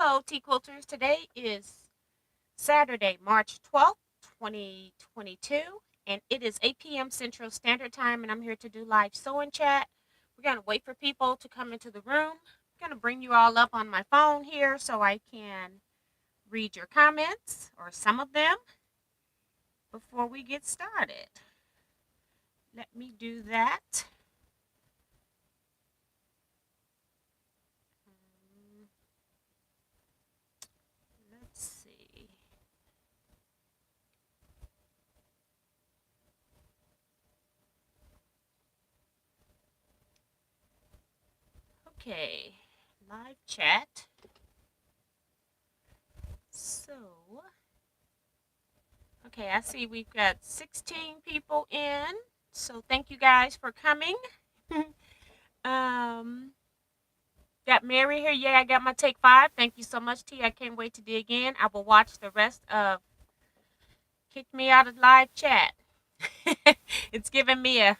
Hello, Teaquilters. Today is Saturday, March 12th, 2022, and it is 8 p.m. Central Standard Time, and I'm here to do live sewing chat. We're going to wait for people to come into the room. I'm going to bring you all up on my phone here so I can read your comments, or some of them, before we get started. Let me do that. Let's see. Okay, live chat. So, okay, I see we've got 16 people in. So thank you guys for coming. um, got Mary here. Yeah, I got my take 5. Thank you so much, T. I can't wait to dig in. I will watch the rest of Kick Me Out of Live Chat. It's giving me a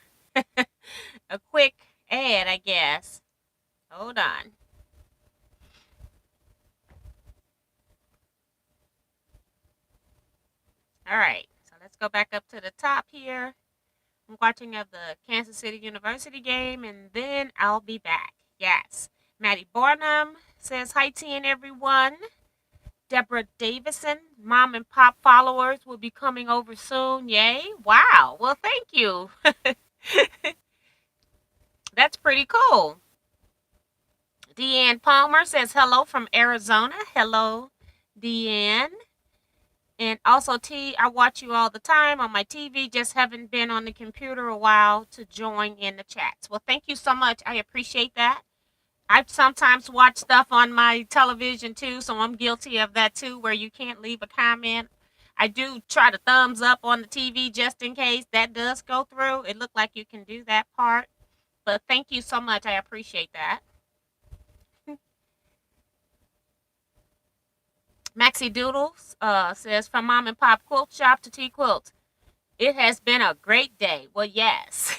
a quick ad, I guess. Hold on. All right, so let's go back up to the top here. I'm watching of the Kansas City University game, and then I'll be back. Yes. Maddie Barnum says, hi, T and everyone. Deborah Davison, mom and pop followers will be coming over soon. Yay. Wow. Well, thank you. That's pretty cool. Deanne Palmer says, hello from Arizona. Hello, Deanne. And also, T, I watch you all the time on my TV. Just haven't been on the computer a while to join in the chats. Well, thank you so much. I appreciate that. I sometimes watch stuff on my television too, so I'm guilty of that too, where you can't leave a comment. I do try to thumbs up on the TV just in case that does go through. It looked like you can do that part. But thank you so much. I appreciate that. Maxie Doodles says, from mom and pop quilt shop to Teaquilts. It has been a great day. Well, yes.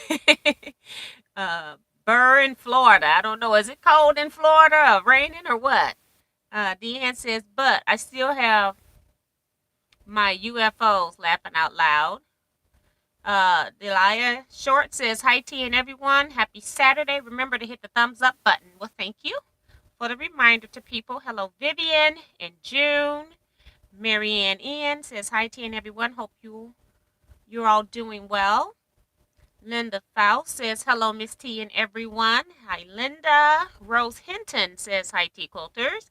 Burr in Florida. I don't know. Is it cold in Florida or raining or what? Deanne says, but I still have my UFOs laughing out loud. Delia Short says, hi, T and everyone. Happy Saturday. Remember to hit the thumbs up button. Well, thank you for the reminder to people. Hello, Vivian and June. Marianne Ian says, hi, T and everyone. Hope you're all doing well. Linda Faust says, hello, Miss T and everyone. Hi, Linda. Rose Hinton says, hi, T Quilters.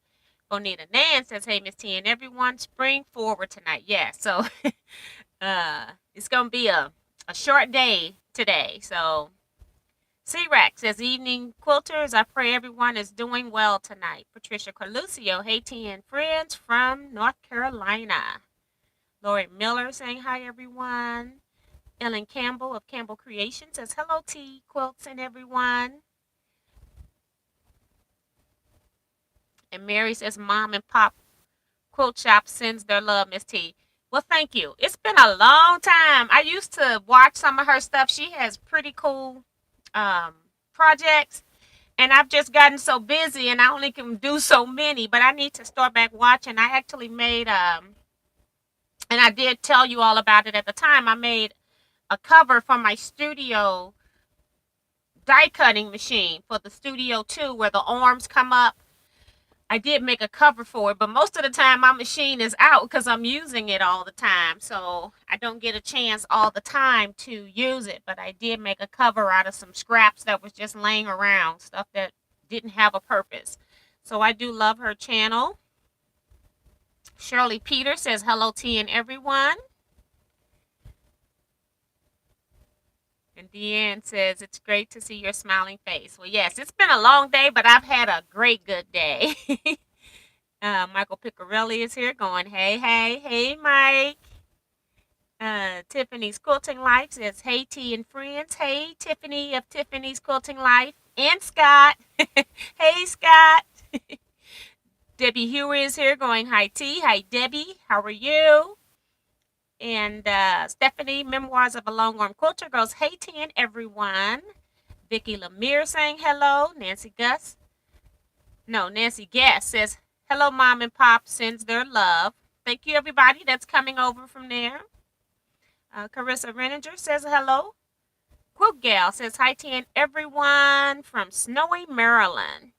Bonita Nan says, hey, Miss T and everyone. Spring forward tonight. Yeah, so it's going to be a short day today. So C-Rack says, evening quilters. I pray everyone is doing well tonight. Patricia Carluccio, hey, T and friends from North Carolina. Lori Miller saying, hi, everyone. Ellen Campbell of Campbell Creation says, hello, T Quilts and everyone. And Mary says, mom and pop quilt shop sends their love, Miss T. Well, thank you. It's been a long time. I used to watch some of her stuff. She has pretty cool projects. And I've just gotten so busy and I only can do so many. But I need to start back watching. I actually made, and I did tell you all about it at the time. I made a cover for my studio die cutting machine for the Studio 2 where the arms come up. I did make a cover for it, but most of the time my machine is out because I'm using it all the time. So I don't get a chance all the time to use it. But I did make a cover out of some scraps that was just laying around, stuff that didn't have a purpose. So I do love her channel. Shirley Peter says, hello, T and everyone. And Deanne says, it's great to see your smiling face. Well, yes, it's been a long day, but I've had a great, good day. Michael Piccarelli is here going, hey, hey, hey, Mike. Tiffany's Quilting Life says, hey, T and friends. Hey, Tiffany of Tiffany's Quilting Life. And Scott. Hey, Scott. Debbie Huey is here going, hi, T. Hi, Debbie. How are you? And Stephanie, Memoirs of a Longarm Quilter, goes, hey, T and everyone. Vicky Lemire saying hello. Nancy Guest says, Hello, Mom and Pop sends their love. Thank you, everybody that's coming over from there. Carissa Renninger says hello. Quilt Gal says hi to everyone from snowy Maryland.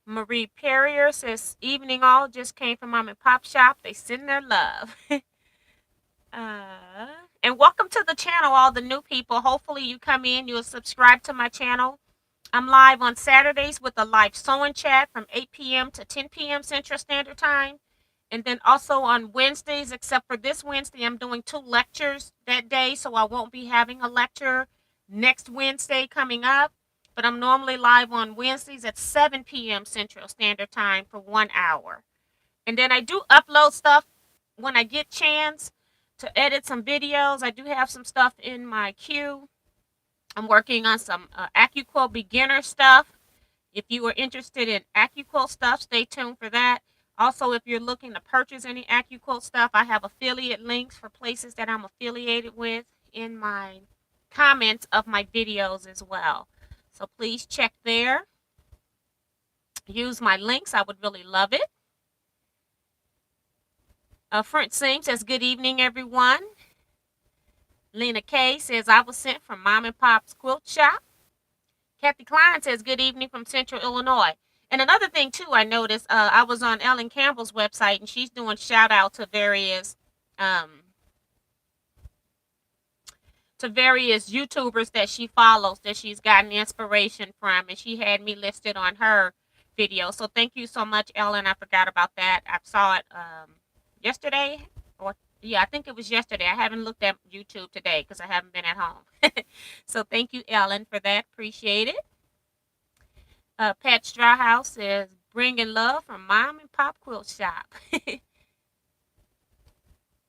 Marie Perrier says evening all, just came from Mom and Pop shop. They send their love. uh, and welcome to the channel, all the new people. Hopefully you come in, you'll subscribe to my channel. I'm live on Saturdays with a live sewing chat from 8 p.m. to 10 p.m. Central Standard Time. And then also on Wednesdays, except for this Wednesday, I'm doing 2 lectures that day. So I won't be having a lecture next Wednesday coming up. But I'm normally live on Wednesdays at 7 p.m. Central Standard Time for 1 hour. And then I do upload stuff when I get chance to edit some videos. I do have some stuff in my queue. I'm working on some AccuQuilt beginner stuff. If you are interested in AccuQuilt stuff, stay tuned for that. Also, if you're looking to purchase any AccuQuilt stuff, I have affiliate links for places that I'm affiliated with in my comments of my videos as well. So please check there. Use my links. I would really love it. Front Sing says, good evening, everyone. Lena K says, I was sent from Mom and Pop's Quilt Shop. Kathy Klein says, good evening from Central Illinois. And another thing, too, I noticed, I was on Ellen Campbell's website, and she's doing shout-out to various YouTubers that she follows, that she's gotten inspiration from, and she had me listed on her video. So thank you so much, Ellen. I forgot about that. I saw it yesterday, or yeah, I think it was yesterday. I haven't looked at YouTube today because I haven't been at home. So thank you, Ellen, for that. Appreciate it. Pat Strawhouse says, bringing love from Mom and Pop Quilt Shop.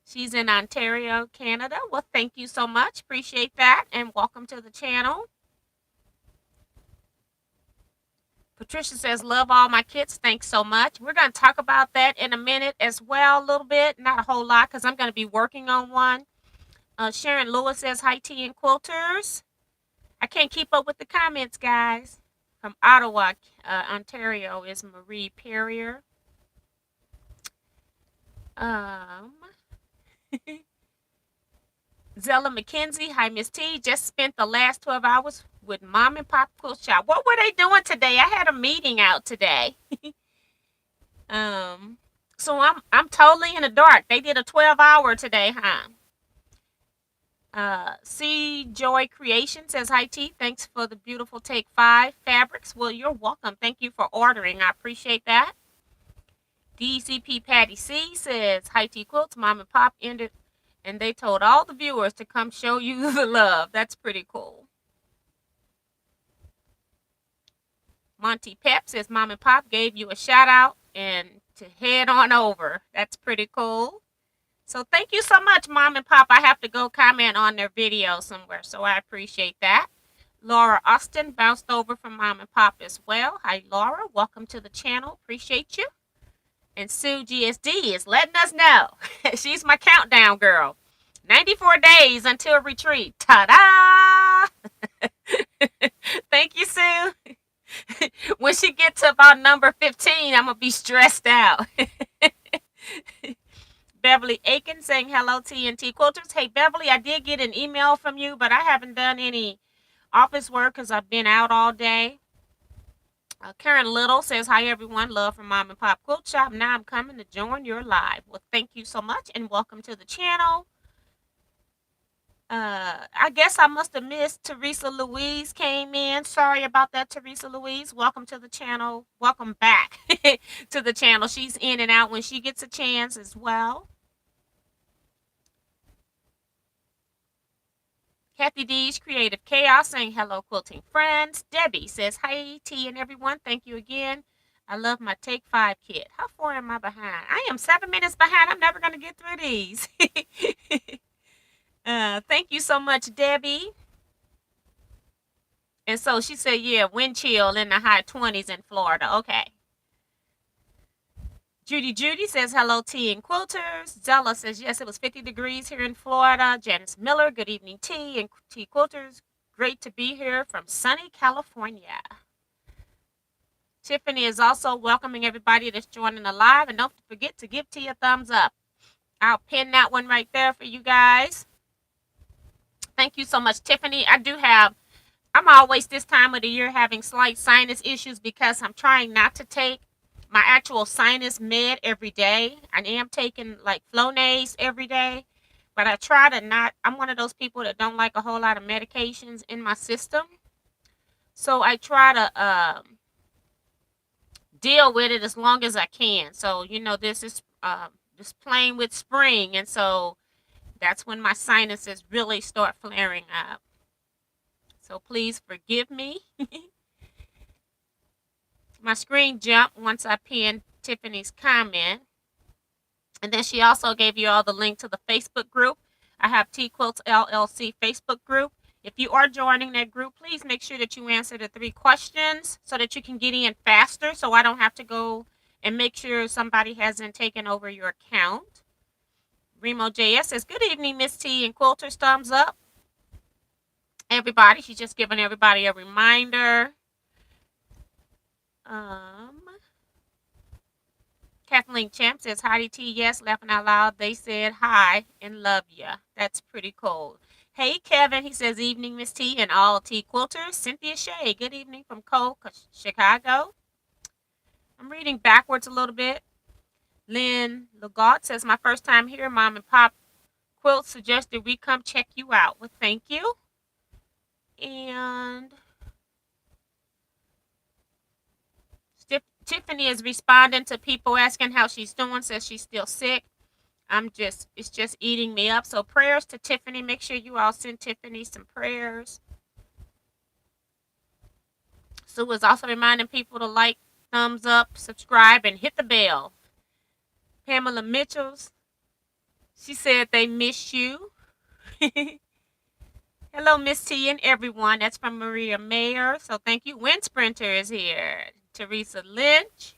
She's in Ontario, Canada. Well, thank you so much. Appreciate that. And welcome to the channel. Patricia says, love all my kits. Thanks so much. We're going to talk about that in a minute as well, a little bit. Not a whole lot because I'm going to be working on one. Sharon Lewis says, hi, tea and quilters. I can't keep up with the comments, guys. From Ottawa, Ontario is Marie Perrier. Zella McKenzie, hi, Miss T. Just spent the last 12 hours with Mom and Pop Quilt Shop. What were they doing today? I had a meeting out today. So I'm totally in the dark. They did a 12-hour today, huh? C Joy Creation says, hi T, thanks for the beautiful Take 5 fabrics. Well, you're welcome. Thank you for ordering. I appreciate that. DCP Patty C says, hi T Quilts, Mom and Pop ended, and they told all the viewers to come show you the love. That's pretty cool. Monty Pep says, Mom and Pop gave you a shout out and to head on over. That's pretty cool. So thank you so much, Mom and Pop. I have to go comment on their video somewhere, so I appreciate that. Laura Austin bounced over from Mom and Pop as well. Hi, Laura. Welcome to the channel. Appreciate you. And Sue GSD is letting us know. She's my countdown girl. 94 days until retreat. Ta-da! Thank you, Sue. When she gets to about number 15, I'm going to be stressed out. Beverly Aiken saying hello, TNT Quilters. Hey, Beverly, I did get an email from you, but I haven't done any office work because I've been out all day. Karen Little says, hi, everyone. Love from Mom and Pop Quilt Shop. Now I'm coming to join your live. Well, thank you so much, and welcome to the channel. I guess I must have missed Teresa Louise came in. Sorry about that, Teresa Louise. Welcome to the channel. Welcome back to the channel. She's in and out when she gets a chance as well. Kathy D's Creative Chaos saying hello, quilting friends. Debbie says, hi, T and everyone. Thank you again. I love my Take 5 kit. How far am I behind? I am 7 minutes behind. I'm never going to get through these. Thank you so much, Debbie. And so she said, yeah, wind chill in the high 20s in Florida. Okay. Judy says, hello, T and Quilters. Zella says, yes, it was 50 degrees here in Florida. Janice Miller, good evening, T and T Quilters. Great to be here from sunny California. Tiffany is also welcoming everybody that's joining the live. And don't forget to give T a thumbs up. I'll pin that one right there for you guys. Thank you so much, Tiffany. I'm always this time of the year having slight sinus issues because I'm trying not to take my actual sinus med every day. I am taking like Flonase every day, but I try to not. I'm one of those people that don't like a whole lot of medications in my system. So I try to deal with it as long as I can. So, this is just playing with spring. And so that's when my sinuses really start flaring up. So please forgive me. My screen jumped once I pinned Tiffany's comment. And then she also gave you all the link to the Facebook group. I have Teaquilts LLC Facebook group. If you are joining that group, please make sure that you answer the 3 questions so that you can get in faster so I don't have to go and make sure somebody hasn't taken over your account. Remo JS says, good evening, Miss T and Quilters, thumbs up. Everybody, she's just giving everybody a reminder. Kathleen Champ says, Heidi T, yes, laughing out loud. They said hi and love ya. That's pretty cool. Hey, Kevin, he says, evening, Miss T and all T quilters. Cynthia Shea, good evening from Cole, Chicago. I'm reading backwards a little bit. Lynn Legault says, my first time here, Mom and Pop Quilt suggested we come check you out. Well, thank you. And Tiffany is responding to people asking how she's doing, says she's still sick. It's just eating me up. So prayers to Tiffany. Make sure you all send Tiffany some prayers. Sue is also reminding people to like, thumbs up, subscribe, and hit the bell. Pamela Mitchells, she said they miss you. Hello, Miss T and everyone. That's from Maria Mayer. So thank you. Wind Sprinter is here. Teresa Lynch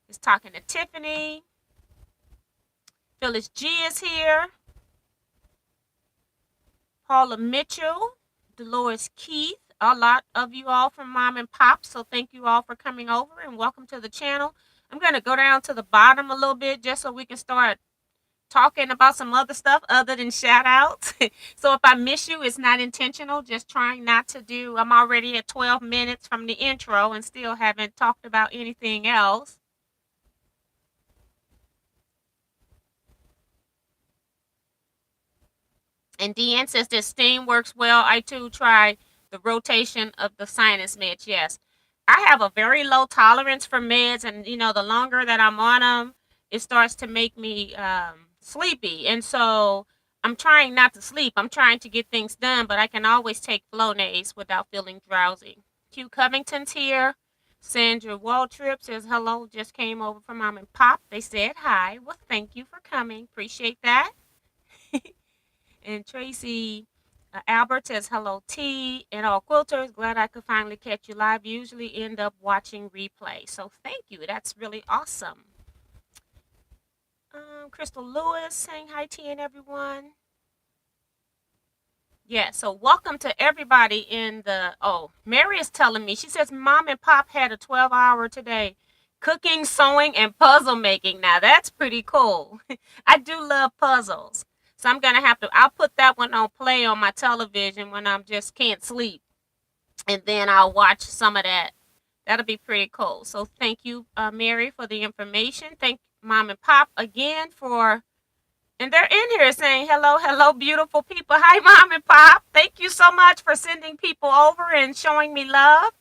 is talking to Tiffany. Phyllis G is here. Paula Mitchell, Dolores Keith, a lot of you all from Mom and Pop. So thank you all for coming over and welcome to the channel. I'm going to go down to the bottom a little bit just so we can start talking about some other stuff other than shout outs. So if I miss you, it's not intentional, just trying not to do. I'm already at 12 minutes from the intro and still haven't talked about anything else. And Deanne says this steam works well. I too try the rotation of the sinus meds. Yes, I have a very low tolerance for meds, and the longer that I'm on them, it starts to make me sleepy. And so I'm trying not to sleep. I'm trying to get things done, but I can always take Flonase without feeling drowsy. Q Covington's here. Sandra Waltrip says hello. Just came over from Mom and Pop. They said hi. Well, thank you for coming. Appreciate that. And Tracy Albert says hello, T and all quilters. Glad I could finally catch you live. Usually end up watching replay. So thank you. That's really awesome. Crystal Lewis saying hi, T and everyone. Yeah, so welcome to everybody in the, Mary is telling me, she says Mom and Pop had a 12-hour today. Cooking, sewing, and puzzle making. Now that's pretty cool. I do love puzzles. So I'll put that one on play on my television when I just can't sleep. And then I'll watch some of that. That'll be pretty cool. So thank you, Mary, for the information. Thank Mom and Pop again and they're in here saying, hello, beautiful people. Hi, Mom and Pop. Thank you so much for sending people over and showing me love.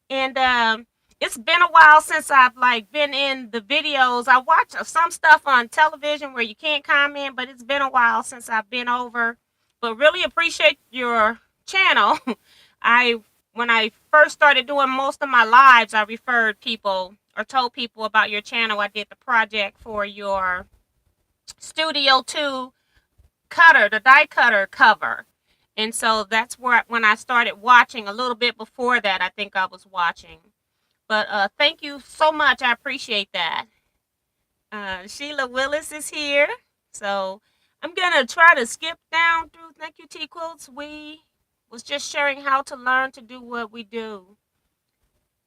And it's been a while since I've been in the videos. I watch some stuff on television where you can't comment, but it's been a while since I've been over. But really appreciate your channel. When I first started doing most of my lives, I referred people or told people about your channel. I did the project for your Studio 2 cutter, the die cutter cover. And so that's when I started watching. A little bit before that, I think I was watching. But thank you so much. I appreciate that. Sheila Willis is here. So I'm going to try to skip down through. Thank you, Teaquilts. We was just sharing how to learn to do what we do.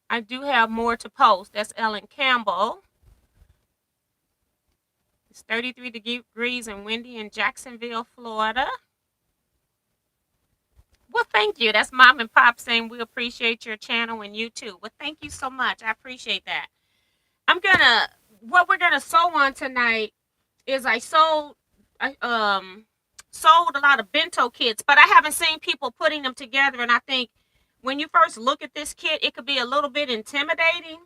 I do have more to post. That's Ellen Campbell. It's 33 degrees and windy in Jacksonville, Florida. Well, thank you. That's Mom and Pop saying we appreciate your channel and you too. Well, thank you so much. I appreciate that. What we're gonna sew on tonight is I sold a lot of bento kits, but I haven't seen people putting them together, and I think when you first look at this kit, it could be a little bit intimidating.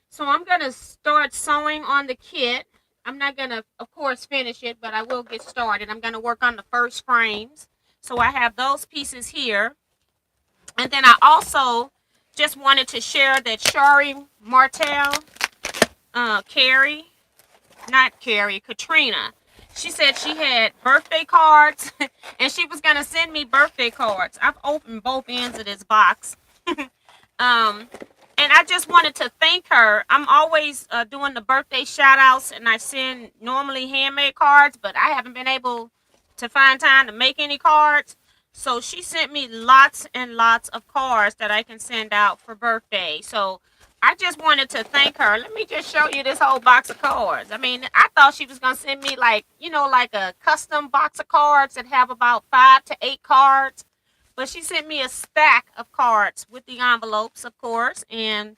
So I'm gonna start sewing on the kit. I'm not gonna, of course, finish it, but I will get started. I'm gonna work on the first frames. So I have those pieces here. And then I also just wanted to share that Shari Martel, Katrina. She said she had birthday cards and she was going to send me birthday cards. I've opened both ends of this box. And I just wanted to thank her. I'm always doing the birthday shout outs and I send normally handmade cards, but I haven't been able to find time to make any cards. So she sent me lots and lots of cards that I can send out for birthday. So I just wanted to thank her. Let me just show you this whole box of cards. I mean, I thought she was going to send me like a custom box of cards that have about 5 to 8 cards. But she sent me a stack of cards with the envelopes, of course, and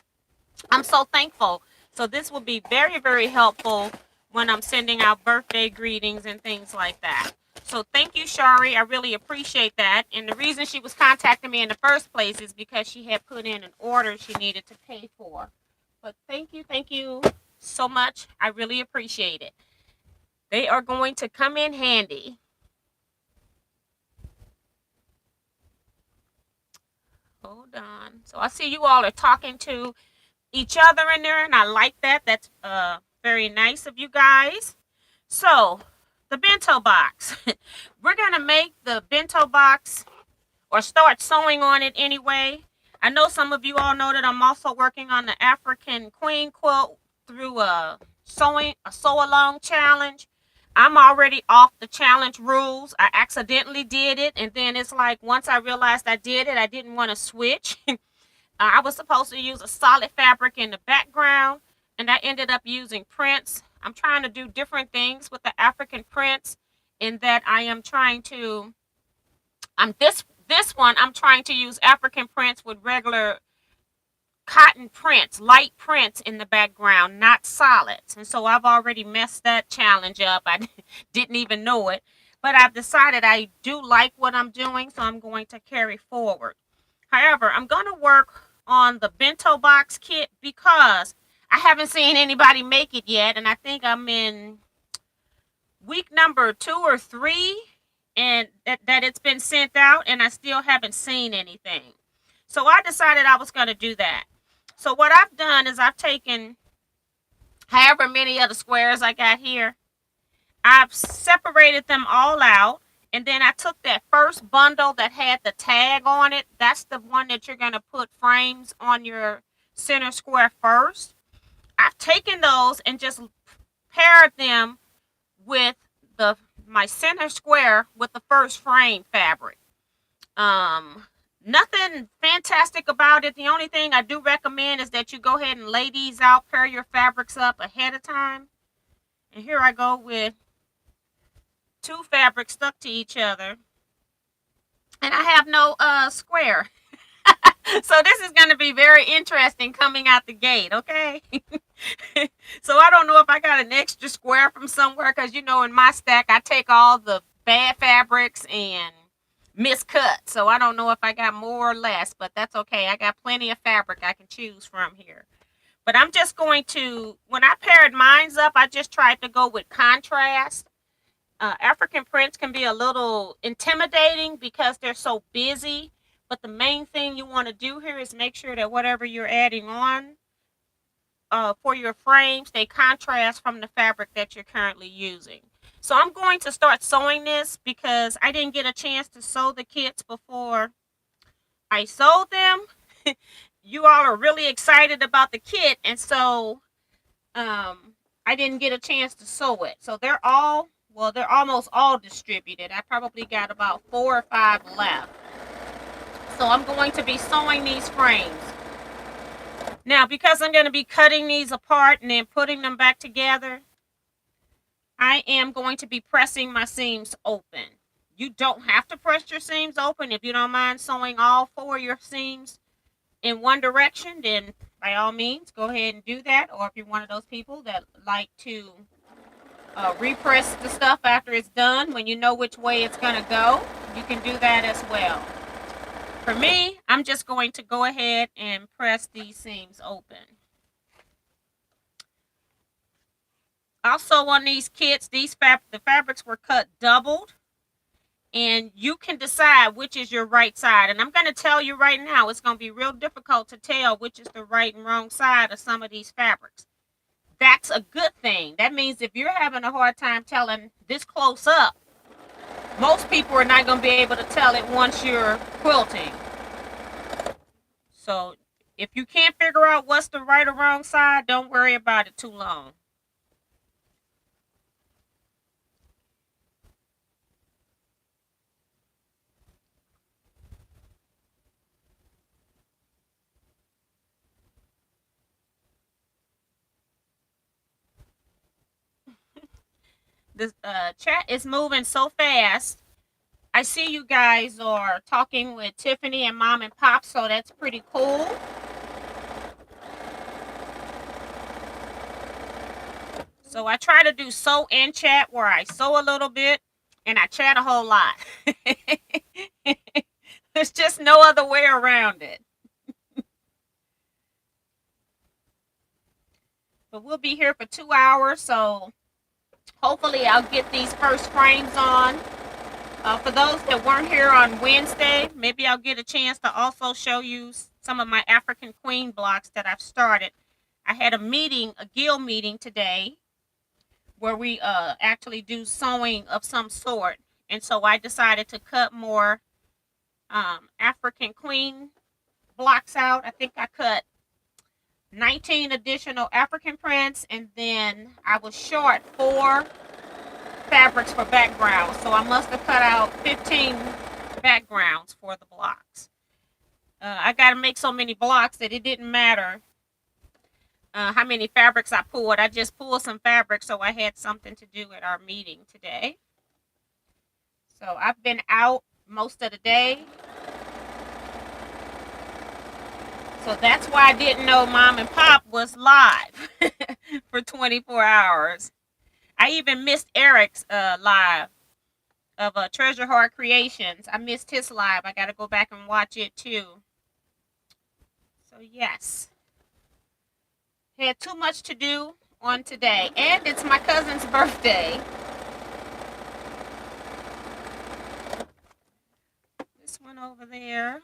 I'm so thankful. So this will be very, very helpful when I'm sending out birthday greetings and things like that. So thank you, Shari. I really appreciate that. And the reason she was contacting me in the first place is because she had put in an order she needed to pay for. But thank you so much. I really appreciate it. They are going to come in handy. Hold on. So I see you all are talking to each other in there, and I like that. That's very nice of you guys. So the bento box. We're going to make the bento box or start sewing on it anyway. I know some of you all know that I'm also working on the African Queen quilt through a sew along challenge. I'm already off the challenge rules. I accidentally did it, and then it's like once I realized I did it, I didn't want to switch. I was supposed to use a solid fabric in the background, and I ended up using prints. I'm trying to do different things with the African prints in that this one I'm trying to use African prints with regular cotton prints, light prints in the background, not solids. And so I've already messed that challenge up. I didn't even know it. But I've decided I do like what I'm doing, so I'm going to carry forward. However, I'm going to work on the Bento Box Kit because I haven't seen anybody make it yet. And I think I'm in week number 2 or 3 and that it's been sent out and I still haven't seen anything. So I decided I was going to do that. So what I've done is I've taken however many of the squares I got here. I've separated them all out. And then I took that first bundle that had the tag on it. That's the one that you're going to put frames on your center square first. I've taken those and just paired them with my center square with the first frame fabric. Nothing fantastic about it. The only thing I do recommend is that you go ahead and lay these out, pair your fabrics up ahead of time. And here I go with 2 fabrics stuck to each other. And I have no square. So this is going to be very interesting coming out the gate, okay? So I don't know if I got an extra square from somewhere because, in my stack, I take all the bad fabrics and miscut. So I don't know if I got more or less, but that's okay. I got plenty of fabric I can choose from here. But I'm just going to, when I paired mines up, I just tried to go with contrast. African prints can be a little intimidating because they're so busy. But the main thing you want to do here is make sure that whatever you're adding on for your frames, they contrast from the fabric that you're currently using. So I'm going to start sewing this because I didn't get a chance to sew the kits before I sold them. You all are really excited about the kit, and so I didn't get a chance to sew it. So they're almost all distributed. I probably got about 4 or 5 left. So I'm going to be sewing these frames. Now, because I'm going to be cutting these apart and then putting them back together, I am going to be pressing my seams open. You don't have to press your seams open. If you don't mind sewing all 4 of your seams in one direction, then by all means, go ahead and do that. Or if you're one of those people that like to repress the stuff after it's done, when you know which way it's going to go, you can do that as well. For me, I'm just going to go ahead and press these seams open. Also on these kits, the fabrics were cut doubled, and you can decide which is your right side. And I'm going to tell you right now, it's going to be real difficult to tell which is the right and wrong side of some of these fabrics. That's a good thing. That means if you're having a hard time telling this close up, most people are not going to be able to tell it once you're quilting. So if you can't figure out what's the right or wrong side, don't worry about it too long. The chat is moving so fast. I see you guys are talking with Tiffany and Mom and Pop, so that's pretty cool. So I try to do sew and chat, where I sew a little bit and I chat a whole lot. There's just no other way around it. But we'll be here for 2 hours, so hopefully I'll get these first frames on. For those that weren't here on Wednesday, maybe I'll get a chance to also show you some of my African Queen blocks that I've started. I had a meeting, a guild meeting today, where we actually do sewing of some sort. And so I decided to cut more African Queen blocks out. I think I cut 19 additional African prints, and then I was short 4 fabrics for backgrounds. So I must have cut out 15 backgrounds for the blocks. I got to make so many blocks that it didn't matter how many fabrics I pulled. I just pulled some fabric, so I had something to do at our meeting today. So I've been out most of the day. So that's why I didn't know Mom and Pop was live for 24 hours. I even missed Eric's live of Treasure Heart Creations. I missed his live. I got to go back and watch it too. So yes. Had too much to do on today. And it's my cousin's birthday. This one over there.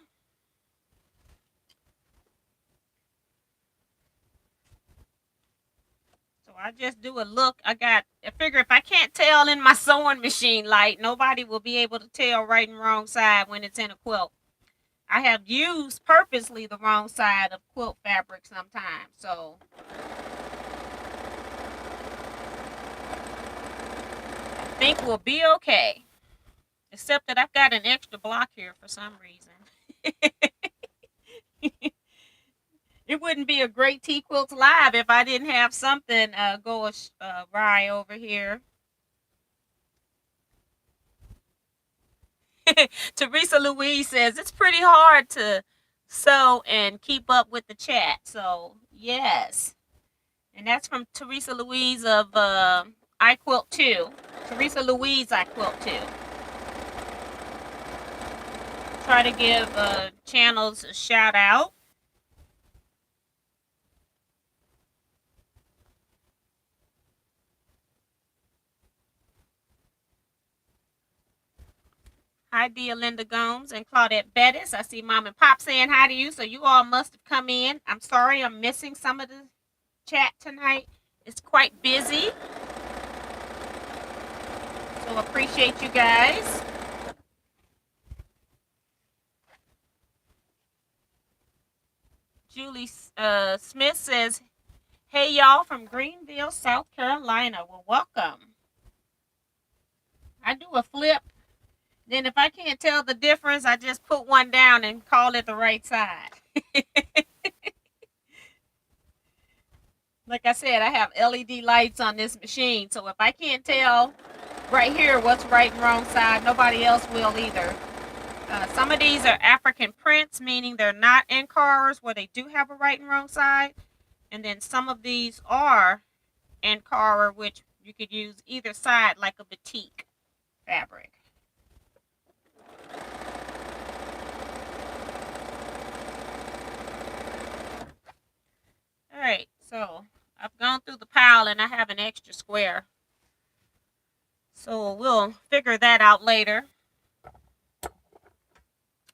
So I just do a look. I figure if I can't tell in my sewing machine light, nobody will be able to tell right and wrong side when it's in a quilt. I have used purposely the wrong side of quilt fabric sometimes. So I think we'll be okay. Except that I've got an extra block here for some reason. It wouldn't be a great Teaquilts live if I didn't have something go awry over here. Teresa Louise says it's pretty hard to sew and keep up with the chat. So yes, and that's from Teresa Louise of I Quilt Too. Teresa Louise I Quilt Too. Try to give channels a shout out. Hi, dear Linda Gomes and Claudette Bettis. I see Mom and Pop saying hi to you, so you all must have come in. I'm sorry I'm missing some of the chat tonight. It's quite busy. So appreciate you guys. Julie Smith says, hey, y'all from Greenville, South Carolina. Well, welcome. I do a flip. Then if I can't tell the difference, I just put one down and call it the right side. Like I said, I have LED lights on this machine, so if I can't tell right here what's right and wrong side, nobody else will either. Some of these are African prints, meaning they're not Ankaras where they do have a right and wrong side. And then some of these are Ankara, which you could use either side like a batik fabric. All right, so I've gone through the pile and I have an extra square. So we'll figure that out later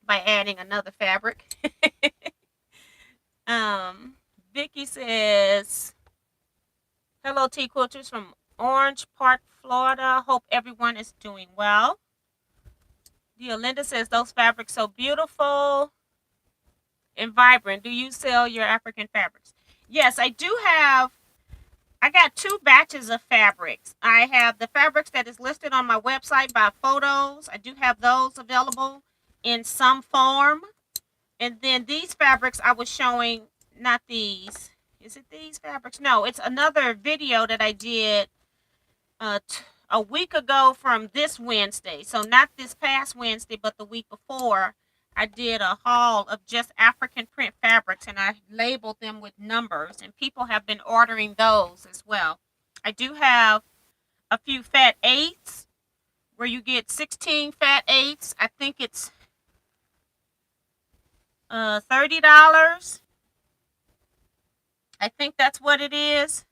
by adding another fabric. Vicky says, hello, Teaquilters from Orange Park, Florida. Hope everyone is doing well. Linda says, those fabrics so beautiful and vibrant. Do you sell your African fabrics? Yes, I do have. I got 2 batches of fabrics. I have the fabrics that is listed on my website by photos. I do have those available in some form. And then these fabrics I was showing, not these. Is it these fabrics? No, it's another video that I did a week ago from this Wednesday. So not this past Wednesday, but the week before. I did a haul of just African print fabrics and I labeled them with numbers, and people have been ordering those as well. I do have a few fat 8s where you get 16 fat 8s. I think it's $30. I think that's what it is.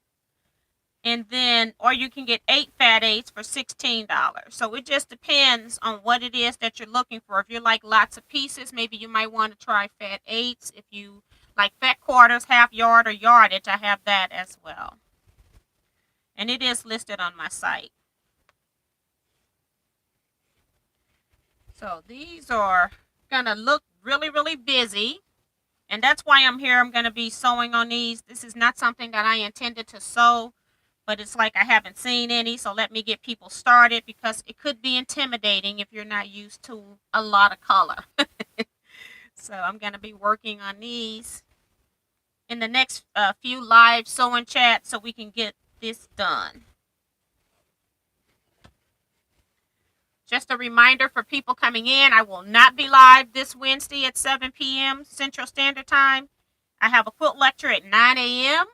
And then, or you can get 8 fat 8s for $16. So it just depends on what it is that you're looking for. If you like lots of pieces, maybe you might want to try fat 8s. If you like fat quarters, half yard, or yardage, I have that as well. And it is listed on my site. So these are going to look really, really busy. And that's why I'm here. I'm going to be sewing on these. This is not something that I intended to sew, but it's like I haven't seen any, so let me get people started because it could be intimidating if you're not used to a lot of color. So I'm going to be working on these in the next few live sewing chats so we can get this done. Just a reminder for people coming in, I will not be live this Wednesday at 7 p.m. Central Standard Time. I have a quilt lecture at 9 a.m.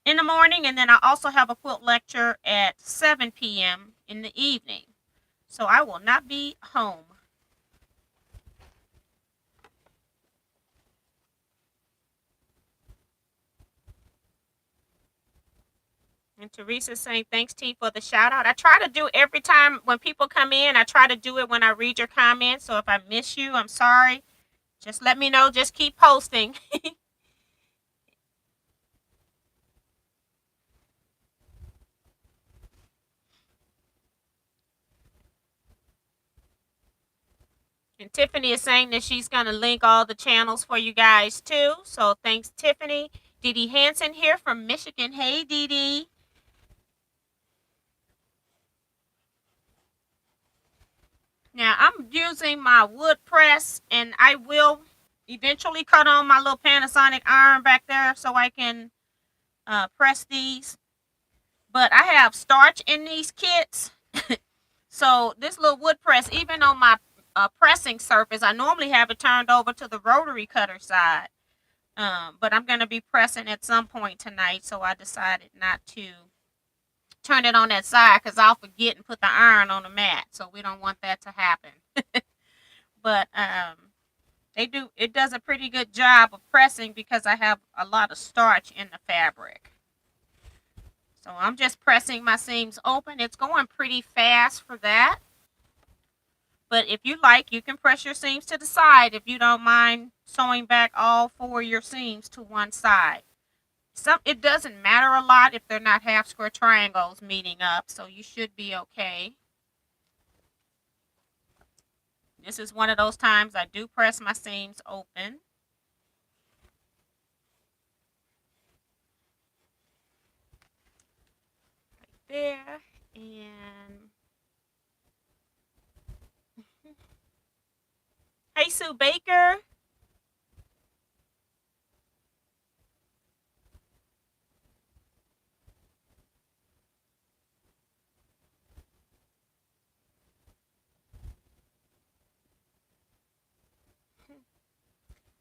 in the morning, and then I also have a quilt lecture at 7 p.m. in the evening. So I will not be home. And Teresa's saying, thanks, T, for the shout out. I try to do every time when people come in, I try to do it when I read your comments. So if I miss you, I'm sorry. Just let me know. Just keep posting. And Tiffany is saying that she's going to link all the channels for you guys too. So thanks, Tiffany. Dee Dee Hansen here from Michigan. Hey, Dee Dee. Now I'm using my wood press, and I will eventually cut on my little Panasonic iron back there so I can press these. But I have starch in these kits. So this little wood press, even on my pressing surface, I normally have it turned over to the rotary cutter side. But I'm going to be pressing at some point tonight, so I decided not to turn it on that side because I'll forget and put the iron on the mat. So we don't want that to happen. But it does a pretty good job of pressing because I have a lot of starch in the fabric. So I'm just pressing my seams open. It's going pretty fast for that. But if you like, you can press your seams to the side if you don't mind sewing back all 4 of your seams to one side. It doesn't matter a lot if they're not half square triangles meeting up, so you should be okay. This is one of those times I do press my seams open. Right there. And hey, Sue Baker.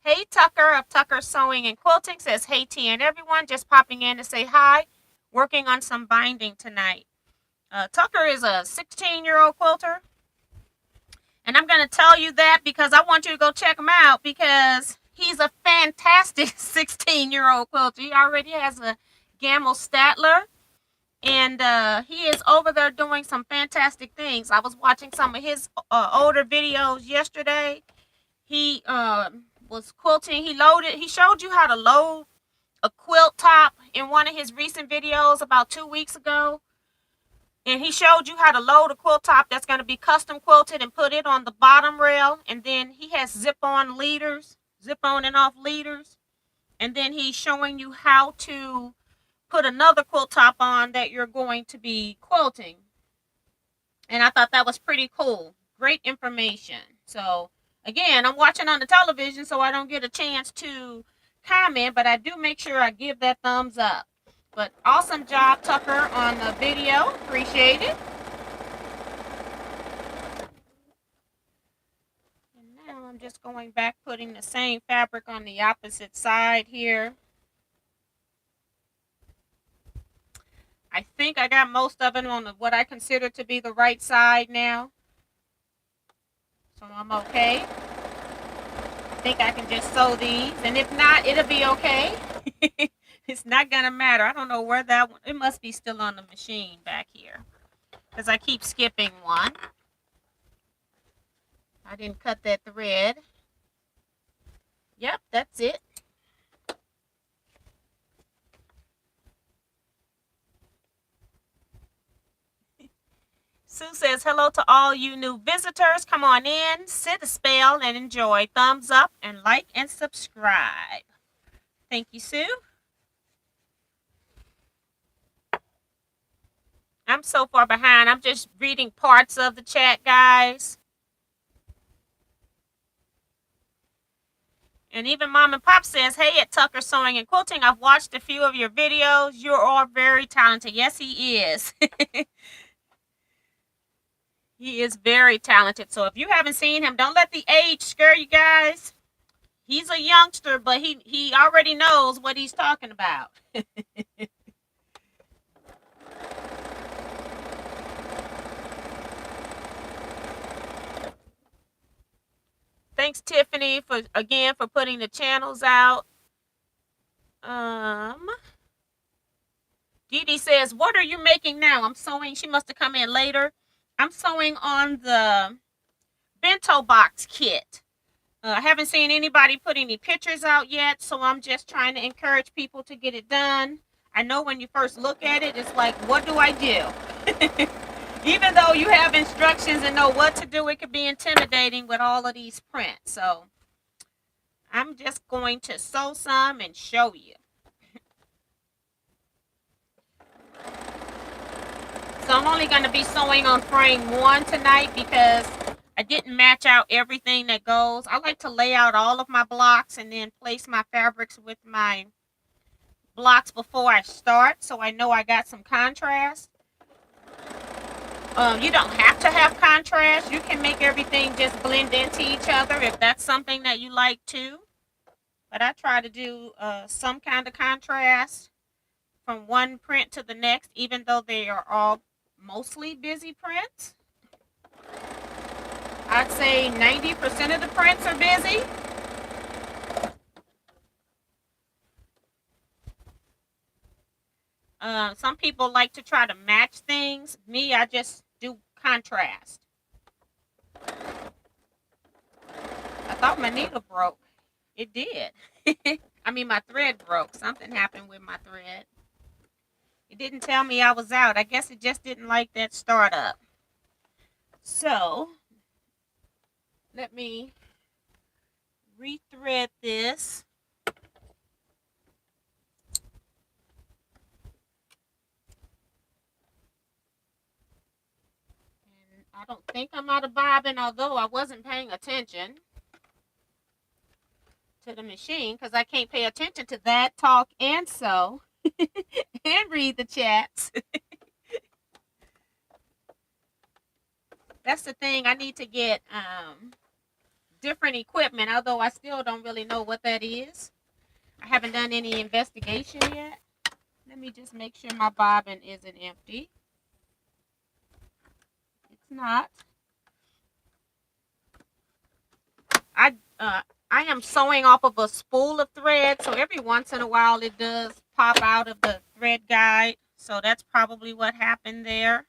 Hey Tucker of Tucker Sewing and Quilting says, hey T and everyone, just popping in to say hi. Working on some binding tonight. Tucker is a 16-year-old quilter. And I'm going to tell you that because I want you to go check him out because he's a fantastic 16-year-old quilter. He already has a Gamble Statler. And he is over there doing some fantastic things. I was watching some of his older videos yesterday. He was quilting. He showed you how to load a quilt top in one of his recent videos about 2 weeks ago. And he showed you how to load a quilt top that's going to be custom quilted and put it on the bottom rail. And then he has zip on and off leaders. And then he's showing you how to put another quilt top on that you're going to be quilting. And I thought that was pretty cool. Great information. So again, I'm watching on the television, so I don't get a chance to comment, but I do make sure I give that thumbs up. But awesome job, Tucker, on the video. Appreciate it. And now I'm just going back, putting the same fabric on the opposite side here. I think I got most of it on what I consider to be the right side now. So I'm okay. I think I can just sew these. And if not, it'll be okay. It's not going to matter. I don't know where that one. It must be still on the machine back here. Because I keep skipping one. I didn't cut that thread. Yep, that's it. Sue says, hello to all you new visitors. Come on in, sit a spell, and enjoy. Thumbs up and like and subscribe. Thank you, Sue. I'm so far behind. I'm just reading parts of the chat, guys. And even Mom and Pop says, hey, at Tucker Sewing and Quilting, I've watched a few of your videos. You're all very talented. Yes, he is. He is very talented. So if you haven't seen him, don't let the age scare you guys. He's a youngster, but he already knows what he's talking about. Thanks, Tiffany, for putting the channels out. Dee Dee says, what are you making now? I'm sewing. She must have come in later. I'm sewing on the Bento Box Kit. I haven't seen anybody put any pictures out yet, so I'm just trying to encourage people to get it done. I know when you first look at it, it's like, what do I do? Even though you have instructions and know what to do, it could be intimidating with all of these prints. So I'm just going to sew some and show you. So I'm only going to be sewing on frame 1 tonight because I didn't match out everything that goes. I like to lay out all of my blocks and then place my fabrics with my blocks before I start, so I know I got some contrast. You don't have to have contrast. You can make everything just blend into each other if that's something that you like too. But I try to do some kind of contrast from one print to the next, even though they are all mostly busy prints. I'd say 90% of the prints are busy. Some people like to try to match things. Me, I just do contrast. I thought my needle broke. It did. I mean, my thread broke. Something happened with my thread. It didn't tell me I was out. I guess it just didn't like that startup. So, let me rethread this. And I don't think I'm out of bobbin, although I wasn't paying attention to the machine because I can't pay attention to that, talk, and sew, and read the chats. That's the thing. I need to get different equipment, although I still don't really know what that is. I haven't done any investigation yet. Let me just make sure my bobbin isn't empty. It's not. I am sewing off of a spool of thread, so every once in a while it does pop out of the thread guide. So that's probably what happened there.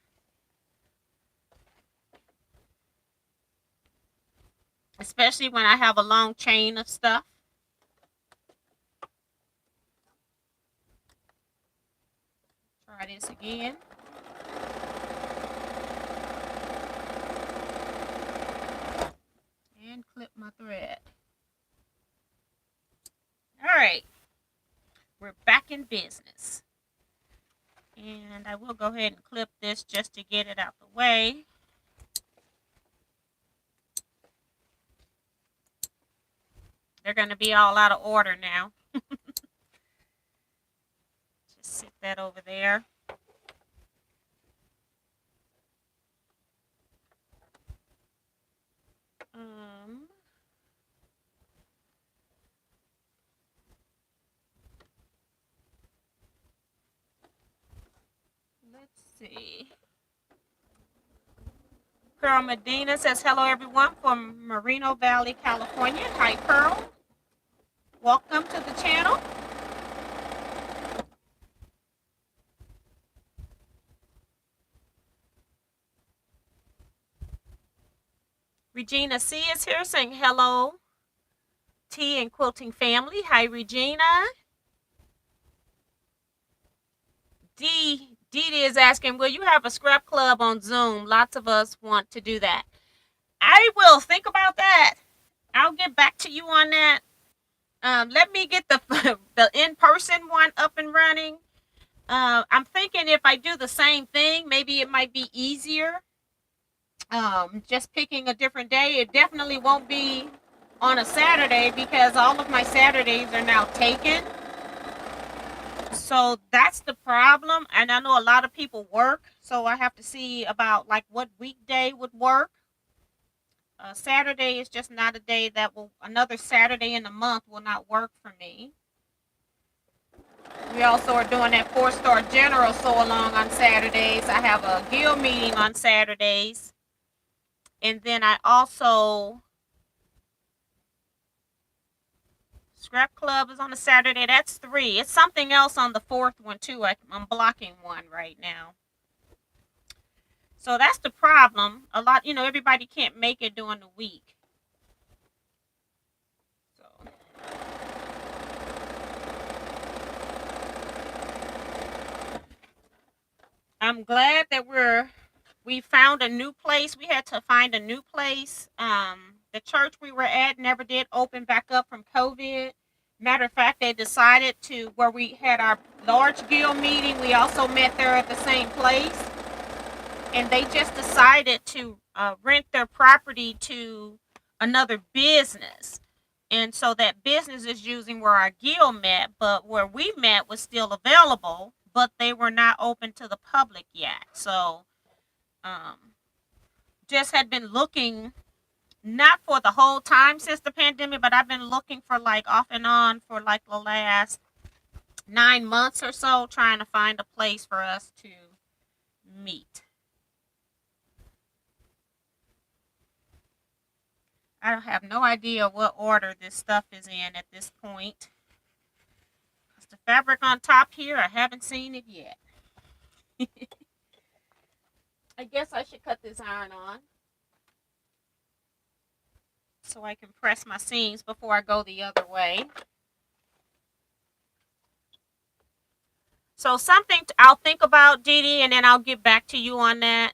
Especially when I have a long chain of stuff. Try this again. And clip my thread. All right. We're back in business. And I will go ahead and clip this just to get it out the way. They're going to be all out of order now. Just sit that over there. Let's see. Pearl Medina says, hello everyone from Moreno Valley, California. Hi, Pearl. Welcome to the channel. Regina C is here saying hello. Tea and Quilting family. Hi, Regina. Dee is asking, will you have a scrap club on Zoom? Lots of us want to do that. I will think about that. I'll get back to you on that. Let me get the in-person one up and running. I'm thinking if I do the same thing, maybe it might be easier. Just picking a different day. It definitely won't be on a Saturday because all of my Saturdays are now taken. So that's the problem. And I know a lot of people work, so I have to see about like what weekday would work. Saturday is just not a day that will, another Saturday in the month will not work for me. We also are doing that 4-star general sew along on Saturdays. I have a guild meeting on Saturdays. And then I also, scrap club is on a Saturday. That's 3. It's something else on the 4th one too. I'm blocking one right now. So that's the problem. A lot, everybody can't make it during the week. So I'm glad that we found a new place. We had to find a new place. The church we were at never did open back up from COVID. Matter of fact, they decided to, where we had our large guild meeting, we also met there at the same place. And they just decided to rent their property to another business. And so that business is using where our guild met, but where we met was still available, but they were not open to the public yet. So just had been looking, not for the whole time since the pandemic, but I've been looking for like off and on for like the last 9 months or so, trying to find a place for us to meet. I don't have no idea what order this stuff is in at this point. Because the fabric on top here, I haven't seen it yet. I guess I should cut this iron on so I can press my seams before I go the other way. So something I'll think about, Dee, and then I'll get back to you on that.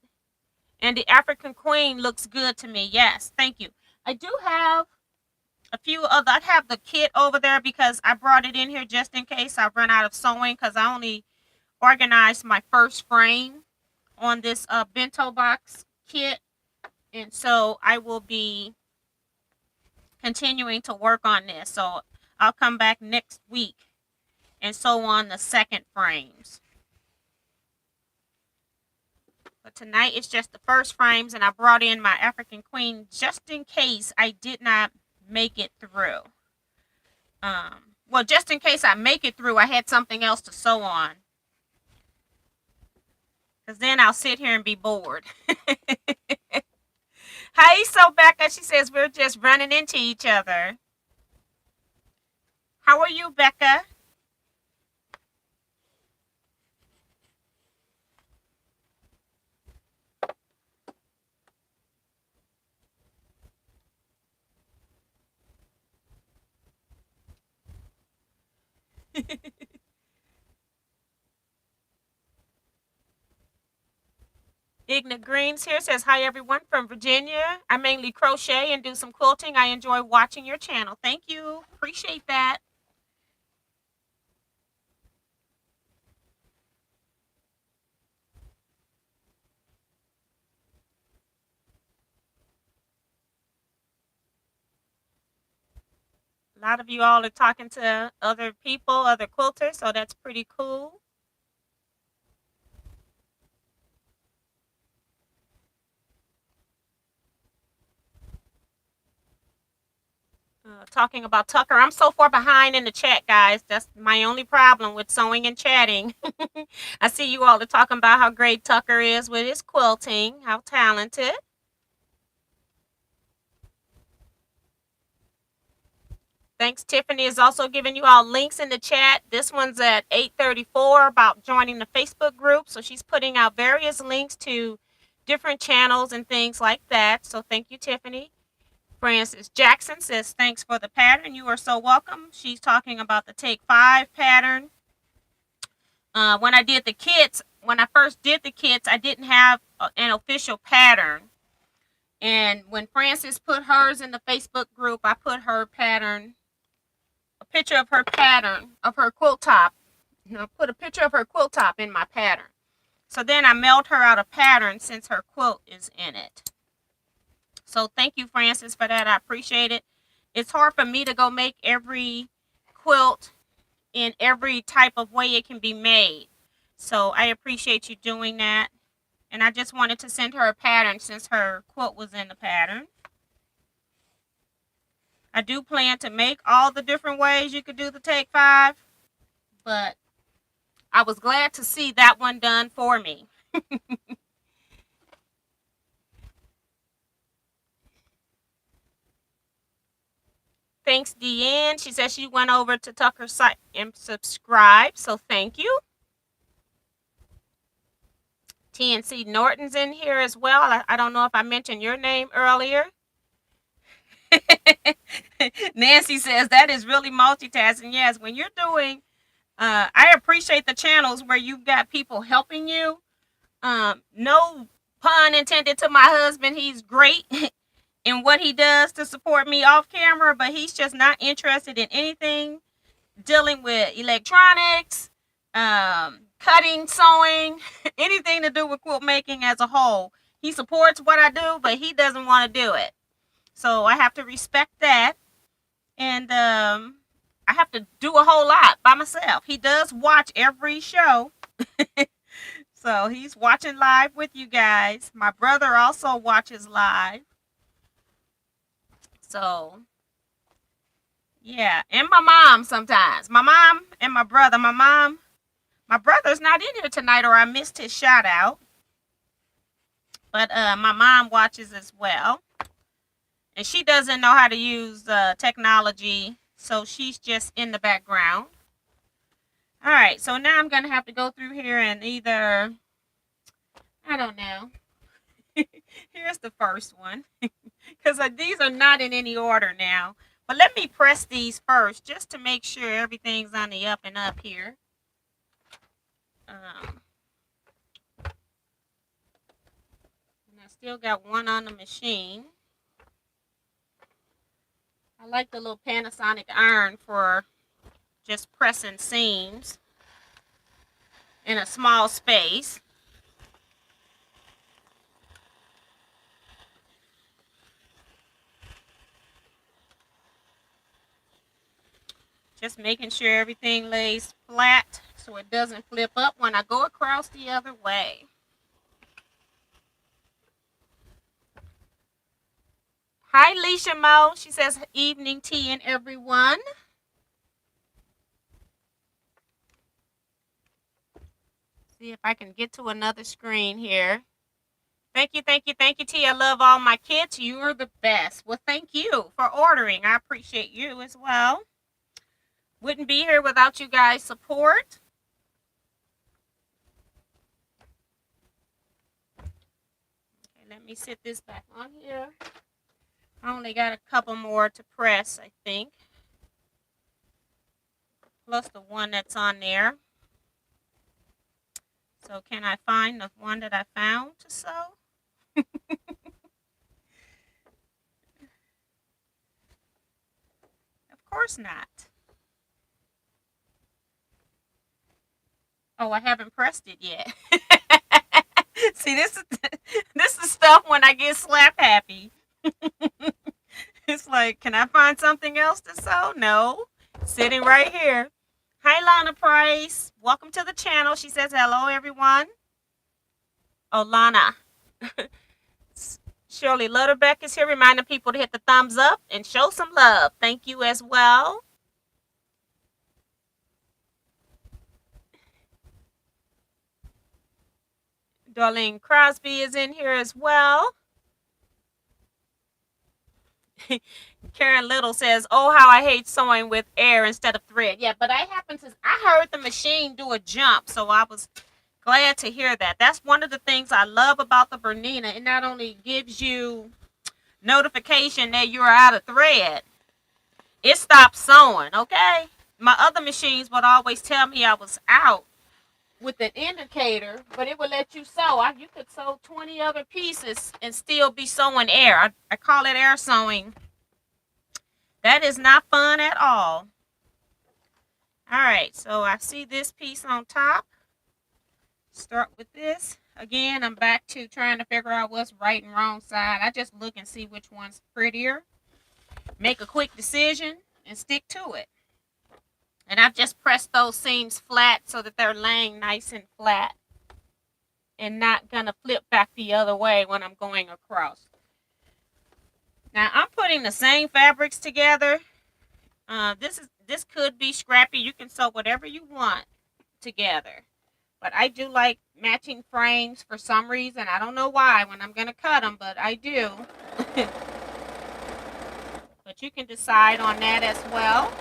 And the African Queen looks good to me. Yes, thank you. I do have a few other, I have the kit over there because I brought it in here just in case I run out of sewing, because I only organized my first frame on this Bento Box Kit. And so I will be continuing to work on this. So I'll come back next week and sew on the second frames. But tonight it's just the first frames, and I brought in my African Queen just in case I did not make it through. Well, just in case I make it through, I had something else to sew on. Because then I'll sit here and be bored. Hey, so Becca, she says we're just running into each other. How are you, Becca? Igna Greens here says, hi everyone from Virginia. I mainly crochet and do some quilting. I enjoy watching your channel. Thank you. Appreciate that. A lot of you all are talking to other people, other quilters, so that's pretty cool. Talking about Tucker. I'm so far behind in the chat, guys. That's my only problem with sewing and chatting. I see you all are talking about how great Tucker is with his quilting, how talented. Thanks. Tiffany is also giving you all links in the chat. This one's at 8:34 about joining the Facebook group. So she's putting out various links to different channels and things like that. So thank you, Tiffany. Francis Jackson says, thanks for the pattern. You are so welcome. She's talking about the Take 5 pattern. When I did the kits, when I first did the kits, I didn't have an official pattern. And when Francis put hers in the Facebook group, I put her pattern, a picture of her pattern, of her quilt top. Put a picture of her quilt top in my pattern. So then I mailed her out a pattern since her quilt is in it. So thank you, Francis, for that. I appreciate it. It's hard for me to go make every quilt in every type of way it can be made. So I appreciate you doing that. And I just wanted to send her a pattern since her quilt was in the pattern. I do plan to make all the different ways you could do the Take 5. But I was glad to see that one done for me. Thanks, Deanne. She says she went over to Tucker's site and subscribed. So thank you. TNC Norton's in here as well. I don't know if I mentioned your name earlier. Nancy says that is really multitasking. Yes, when you're doing, I appreciate the channels where you've got people helping you. No pun intended to my husband. He's great in what he does to support me off camera, but he's just not interested in anything dealing with electronics, cutting, sewing, anything to do with quilt making as a whole. He supports what I do, but he doesn't want to do it. So I have to respect that. And I have to do a whole lot by myself. He does watch every show. So he's watching live with you guys. My brother also watches live. So, yeah. And my mom sometimes. My mom and my brother. My brother's not in here tonight, or I missed his shout out. But my mom watches as well. And she doesn't know how to use technology, so she's just in the background. All right, so now I'm going to have to go through here and either, I don't know. Here's the first one, because these are not in any order now. But let me press these first, just to make sure everything's on the up and up here. And I still got one on the machine. I like the little Panasonic iron for just pressing seams in a small space. Just making sure everything lays flat so it doesn't flip up when I go across the other way. Hi, Leisha Mo. She says evening tea and everyone. See if I can get to another screen here. Thank you, thank you, thank you, T. I love all my kits. You are the best. Well, thank you for ordering. I appreciate you as well. Wouldn't be here without you guys' support. Okay, let me sit this back on here. I only got a couple more to press, I think. Plus the one that's on there. So can I find the one that I found to sew? Of course not. Oh, I haven't pressed it yet. See, this is stuff when I get slap happy. It's like, can I find something else to sew? No. Sitting right here. Hi, Lana Price. Welcome to the channel. She says, hello, everyone. Oh, Lana. Shirley Lutterbeck is here reminding people to hit the thumbs up and show some love. Thank you as well. Darlene Crosby is in here as well. Karen Little says, oh, how I hate sewing with air instead of thread. Yeah, but I heard the machine do a jump, so I was glad to hear that. That's one of the things I love about the Bernina. It not only gives you notification that you're out of thread, it stops sewing, okay? My other machines would always tell me I was out with an indicator, but it would let you sew. You could sew 20 other pieces and still be sewing air. I call it air sewing. That is not fun at all. All right, so I see this piece on top. Start with this. Again, I'm back to trying to figure out what's right and wrong side. I just look and see which one's prettier. Make a quick decision and stick to it. And I've just pressed those seams flat so that they're laying nice and flat and not gonna flip back the other way when I'm going across. Now I'm putting the same fabrics together. This could be scrappy. You can sew whatever you want together. But I do like matching frames for some reason. I don't know why when I'm gonna cut them, but I do. But you can decide on that as well.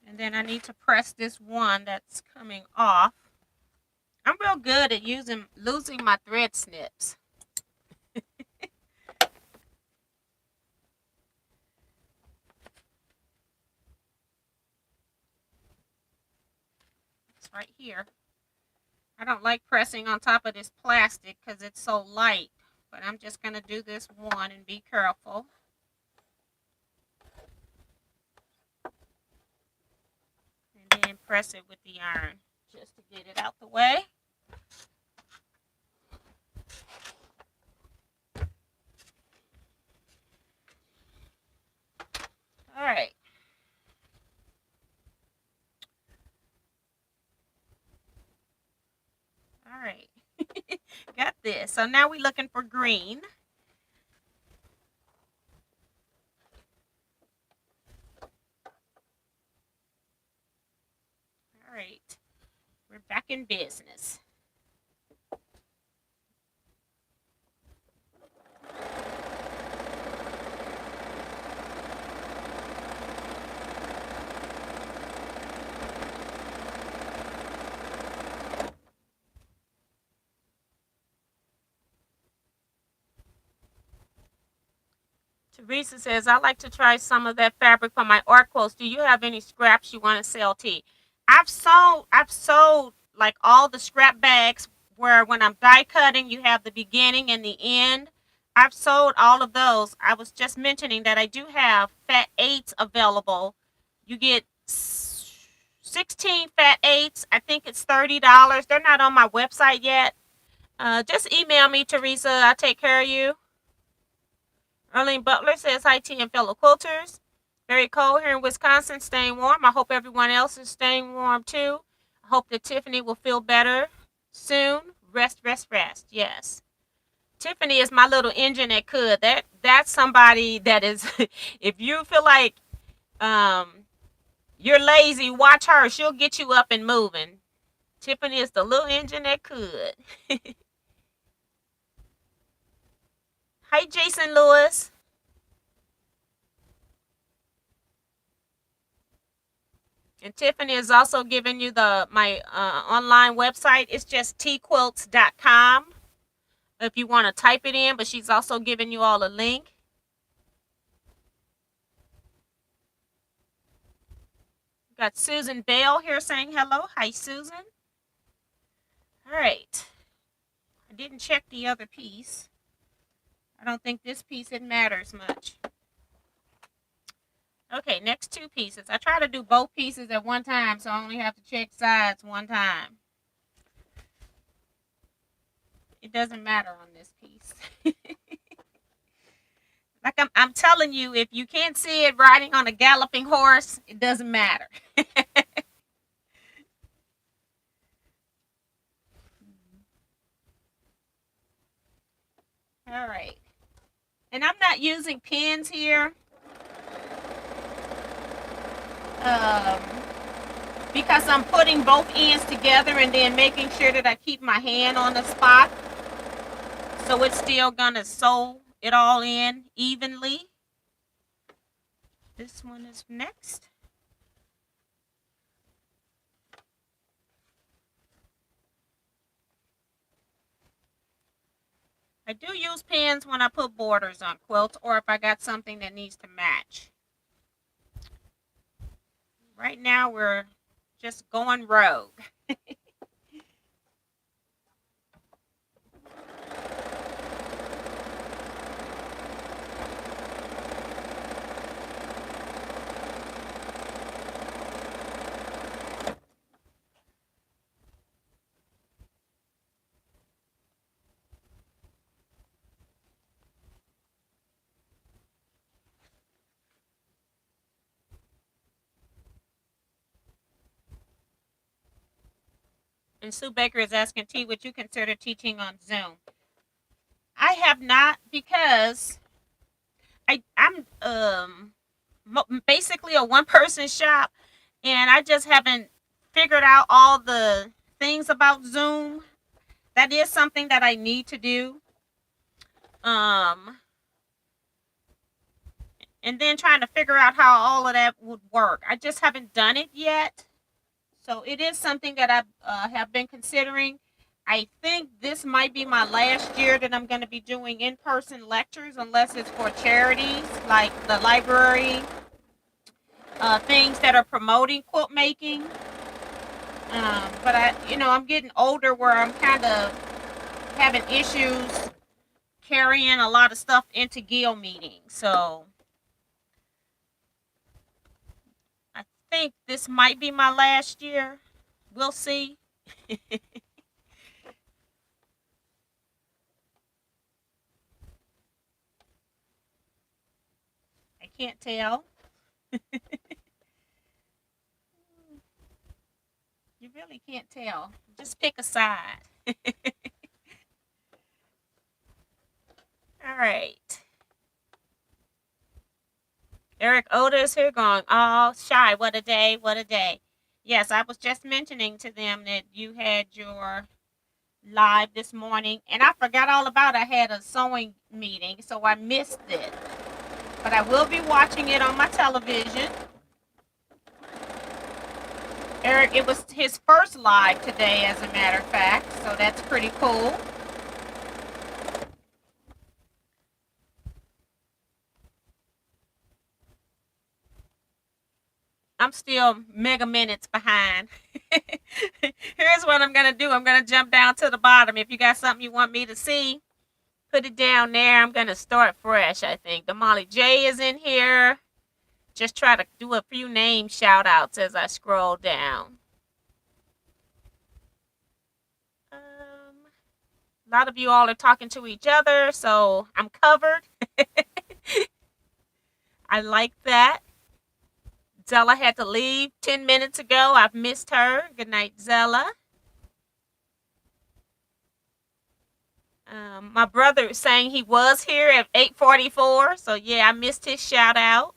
And then I need to press this one that's coming off. I'm real good at losing my thread snips. It's right here. I don't like pressing on top of this plastic because it's so light. But I'm just going to do this one and be careful. And then press it with the iron just to get it out the way. All right. All right. Got this. So now we're looking for green. All right. We're back in business. Teresa says, I like to try some of that fabric for my art quilts. Do you have any scraps you want to sell, T? I've sold like all the scrap bags where when I'm die cutting, you have the beginning and the end. I've sold all of those. I was just mentioning that I do have fat eights available. You get 16 fat eights. I think it's $30. They're not on my website yet. Just email me, Teresa. I'll take care of you. Arlene Butler says, hi, T and fellow quilters. Very cold here in Wisconsin, staying warm. I hope everyone else is staying warm too. I hope that Tiffany will feel better soon. Rest, rest, rest. Yes. Tiffany is my little engine that could. That's somebody that is if you feel like um you're lazy, watch her. She'll get you up and moving. Tiffany is the little engine that could. Hi Jason Lewis. And Tiffany is also giving you the my online website. It's just teaquilts.com if you want to type it in, but she's also giving you all a link. Got Susan Bell here saying hello. Hi, Susan. All right. I didn't check the other piece. I don't think this piece, it matters much. Okay, next two pieces. I try to do both pieces at one time, so I only have to check sides one time. It doesn't matter on this piece. Like I'm telling you, if you can't see it riding on a galloping horse, it doesn't matter. All right. And I'm not using pins here um, because I'm putting both ends together and then making sure that I keep my hand on the spot. So it's still going to sew it all in evenly. This one is next. I do use pins when I put borders on quilts or if I got something that needs to match. Right now we're just going rogue. And Sue Baker is asking T, would you consider teaching on Zoom? I have not because I'm basically a one person shop and I just haven't figured out all the things about Zoom. That is something that I need to do. Um and then trying to figure out how all of that would work. I just haven't done it yet. So it is something that I have been considering. I think this might be my last year that I'm going to be doing in-person lectures unless it's for charities like the library, things that are promoting quilt making. But I'm getting older where I'm kind of having issues carrying a lot of stuff into guild meetings. So I think this might be my last year. We'll see. I can't tell. You really can't tell. Just pick a side. All right. Eric Otis here going, oh, Shy, what a day, what a day. Yes, I was just mentioning to them that you had your live this morning, and I forgot all about I had a sewing meeting, so I missed it. But I will be watching it on my television. Eric, it was his first live today, as a matter of fact, so that's pretty cool. I'm still mega minutes behind. Here's what I'm going to do. I'm going to jump down to the bottom. If you got something you want me to see, put it down there. I'm going to start fresh, I think. The Molly J is in here. Just try to do a few name shout outs as I scroll down. A lot of you all are talking to each other, so I'm covered. I like that. Zella had to leave 10 minutes ago. I've missed her. Good night, Zella. My brother is saying he was here at 8:44. So yeah, I missed his shout out.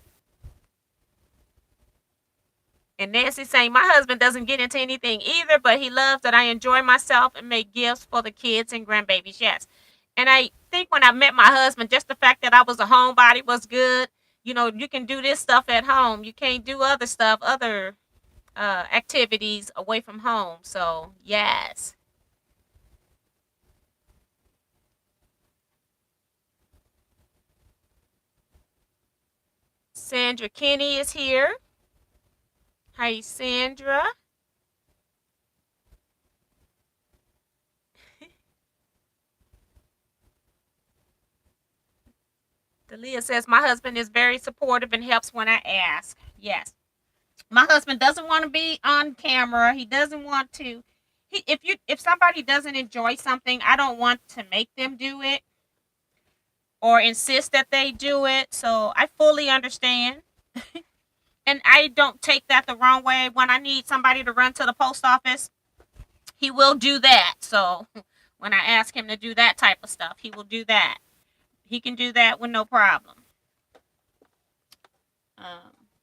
And Nancy saying my husband doesn't get into anything either, but he loves that I enjoy myself and make gifts for the kids and grandbabies. Yes. And I think when I met my husband, just the fact that I was a homebody was good. You know, you can do this stuff at home. You can't do other stuff, other activities away from home. So yes. Sandra Kenny is here. Hi, Sandra. Delia says my husband is very supportive and helps when I ask. Yes. My husband doesn't want to be on camera. He doesn't want to. If somebody doesn't enjoy something, I don't want to make them do it or insist that they do it. So I fully understand. And I don't take that the wrong way. When I need somebody to run to the post office, he will do that. So when I ask him to do that type of stuff, he will do that. He can do that with no problem.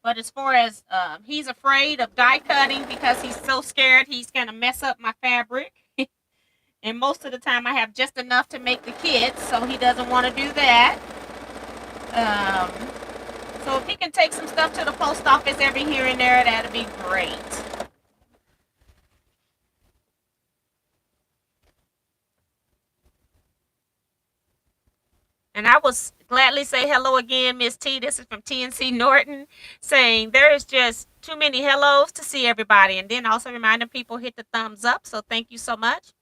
But as far as he's afraid of die cutting because he's so scared he's gonna mess up my fabric. And most of the time I have just enough to make the kits, so he doesn't want to do that. Um, so if he can take some stuff to the post office every here and there, that'd be great. And I will gladly say hello again, Miss T. This is from TNC Norton, saying there is just too many hellos to see everybody. And then also reminding people hit the thumbs up. So thank you so much.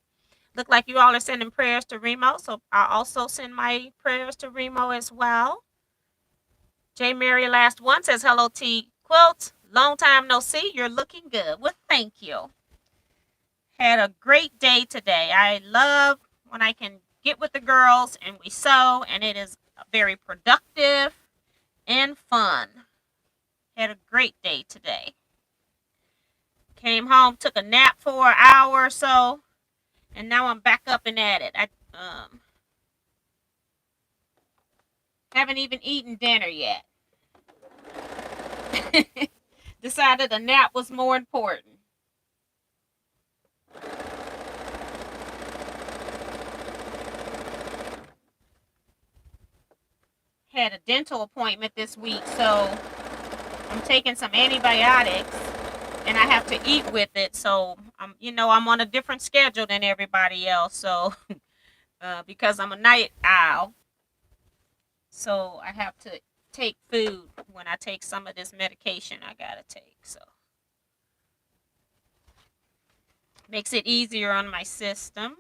Look like you all are sending prayers to Remo. So I'll also send my prayers to Remo as well. J. Mary last one says hello, Teaquilts. Long time no see. You're looking good. Well, thank you. Had a great day today. I love when I can get with the girls and we sew, and it is very productive and fun. Had a great day today. Came home, took a nap for an hour or so, and now I'm back up and at it. I haven't even eaten dinner yet. Decided a nap was more important. Had a dental appointment this week, so I'm taking some antibiotics and I have to eat with it. So I'm on a different schedule than everybody else. So because I'm a night owl, so I have to take food when I take some of this medication I gotta take. So makes it easier on my system.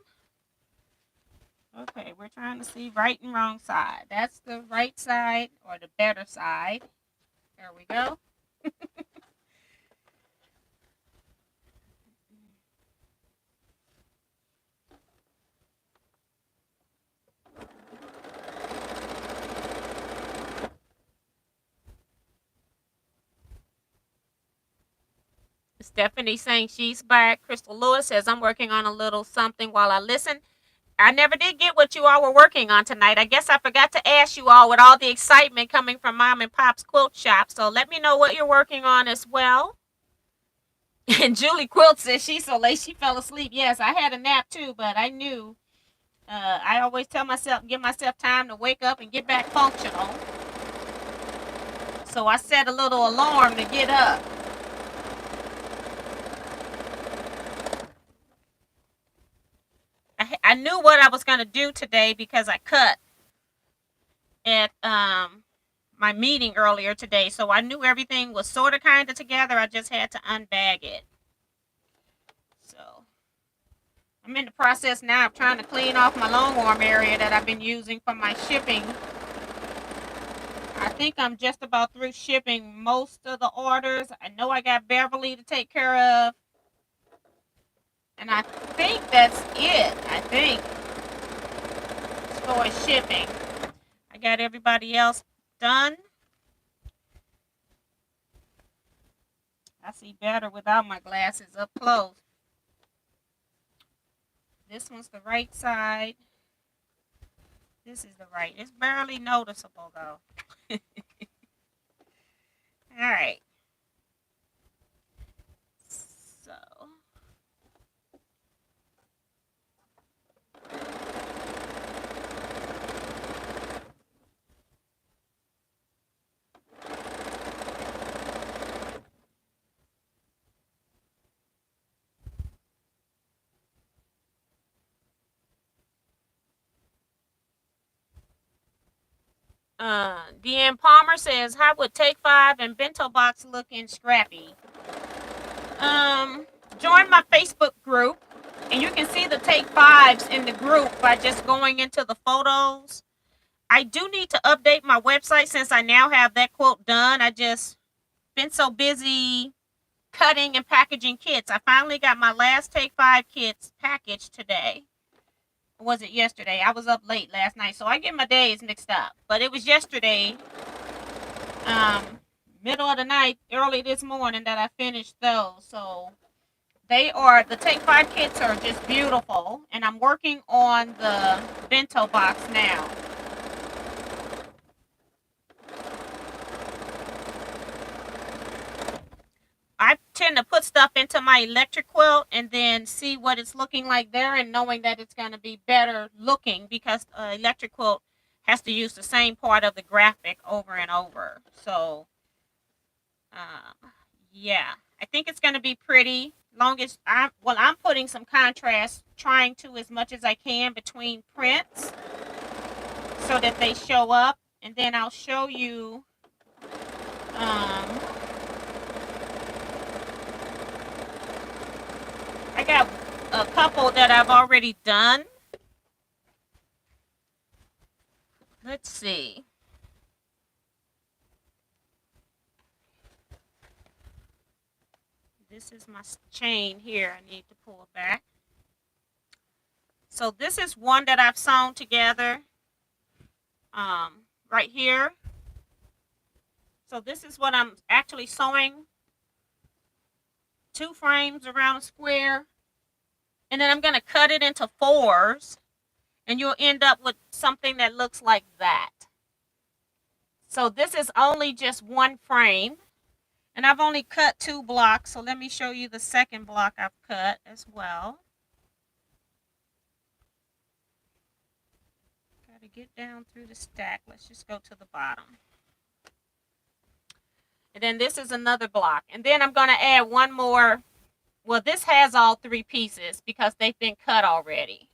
Okay, we're trying to see right and wrong side. That's the right side or the better side. There we go. Stephanie saying she's back. Crystal Lewis says I'm working on a little something while I listen. I never did get what you all were working on tonight. I guess I forgot to ask you all with all the excitement coming from Mom and Pop's quilt shop. So let me know what you're working on as well. And Julie Quilt says she's so late she fell asleep. Yes, I had a nap too, but I knew. I always tell myself, give myself time to wake up and get back functional. So I set a little alarm to get up. I knew what I was going to do today because I cut at my meeting earlier today. So I knew everything was sort of kind of together. I just had to unbag it. So I'm in the process now of trying to clean off my long arm area that I've been using for my shipping. I think I'm just about through shipping most of the orders. I know I got Beverly to take care of. And I think that's it. I think as far as shipping, I got everybody else done. I see better without my glasses up close. This one's the right side. this is the right. It's barely noticeable though. All right. So. Deanne Palmer says, "How would Take Five and Bento Box look in Scrappy?" Um, Join my Facebook group, and you can see the Take Fives in the group by just going into the photos. I do need to update my website since I now have that quilt done. I just been so busy cutting and packaging kits. I finally got my last Take Five kits packaged today. Or was it yesterday? I was up late last night, so I get my days mixed up. But it was yesterday, middle of the night, early this morning that I finished those. So the Take Five kits are just beautiful, and I'm working on the bento box now. I tend to put stuff into my electric quilt and then see what it's looking like there, and knowing that it's going to be better looking because electric quilt has to use the same part of the graphic over and over. So, yeah, I think it's going to be pretty. Long as I'm putting some contrast, trying to as much as I can between prints so that they show up, and then I'll show you. Um, I got a couple that I've already done. Let's see. This is my chain here. I need to pull it back. So this is one that I've sewn together right here. So this is what I'm actually sewing. 2 frames around a square. And then I'm going to cut it into 4s. And you'll end up with something that looks like that. So this is only just 1 frame. And I've only cut 2 blocks. So let me show you the second block I've cut as well. Got to get down through the stack. Let's just go to the bottom. And then this is another block. And then I'm going to add one more. Well, this has all 3 pieces because they've been cut already.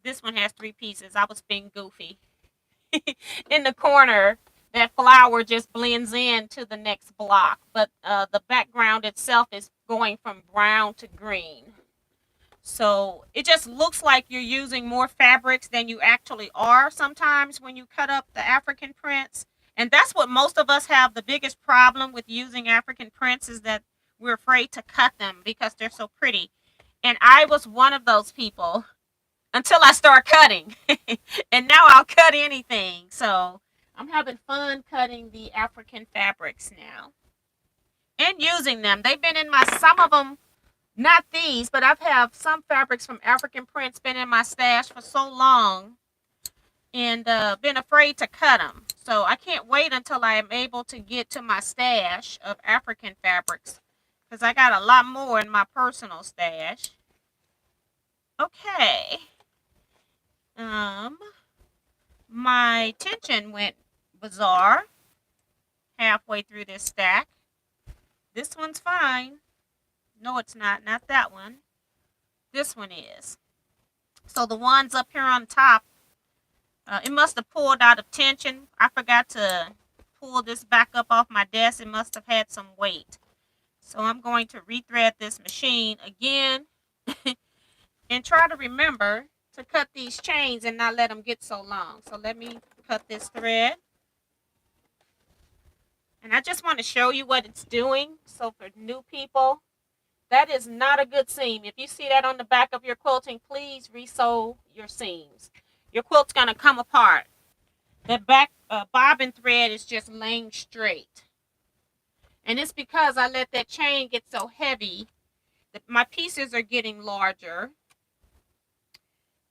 This one has 3 pieces. I was being goofy. In the corner, that flower just blends in to the next block. But the background itself is going from brown to green. So it just looks like you're using more fabrics than you actually are sometimes when you cut up the African prints. And that's what most of us have the biggest problem with using African prints, is that we're afraid to cut them because they're so pretty. And I was one of those people until I start cutting. And now I'll cut anything. So I'm having fun cutting the African fabrics now and using them. They've been in some of them, not these, but I've had some fabrics from African prints been in my stash for so long, and been afraid to cut them. So I can't wait until I am able to get to my stash of African fabrics, because I got a lot more in my personal stash. Okay. My tension went bizarre halfway through this stack. This one's fine. No, it's not. Not that one. This one is. So the ones up here on top, it must have pulled out of tension. I forgot to pull this back up off my desk. It must have had some weight. So I'm going to rethread this machine again and try to remember to cut these chains and not let them get so long. So let me cut this thread. And I just want to show you what it's doing. So for new people, that is not a good seam. If you see that on the back of your quilting, please resew your seams. Your quilt's going to come apart. That back bobbin thread is just laying straight. And it's because I let that chain get so heavy that my pieces are getting larger.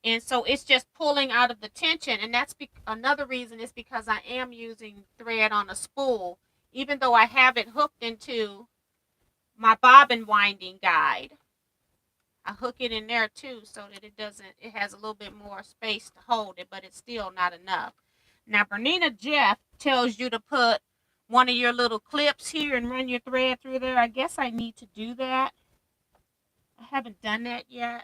And so it's just pulling out of the tension. And that's another reason is because I am using thread on a spool, even though I have it hooked into my bobbin winding guide. I hook it in there too so that it has a little bit more space to hold it, but it's still not enough. Now, Bernina Jeff tells you to put one of your little clips here and run your thread through there. I guess I need to do that. I haven't done that yet.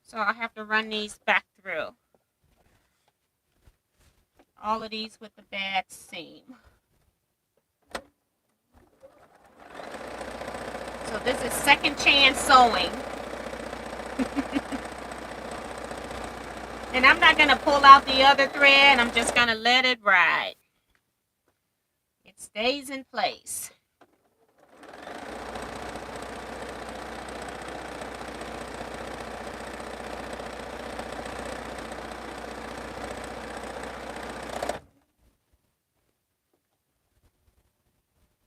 So I have to run these back through. All of these with the bad seam. So this is second chance sewing. And I'm not going to pull out the other thread. I'm just going to let it ride. It stays in place.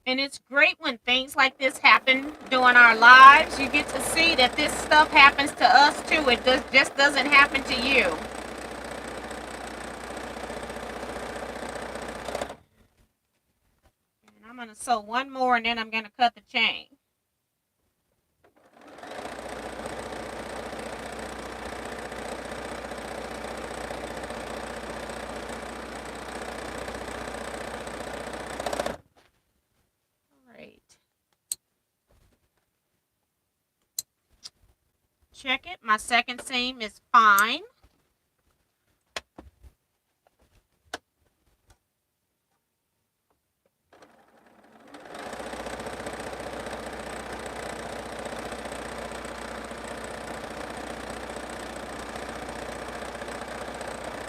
And it's great when things like this happen during our lives. You get to see that this stuff happens to us too. It just doesn't happen to you. And I'm going to sew one more and then I'm going to cut the chain. Check it. My second seam is fine.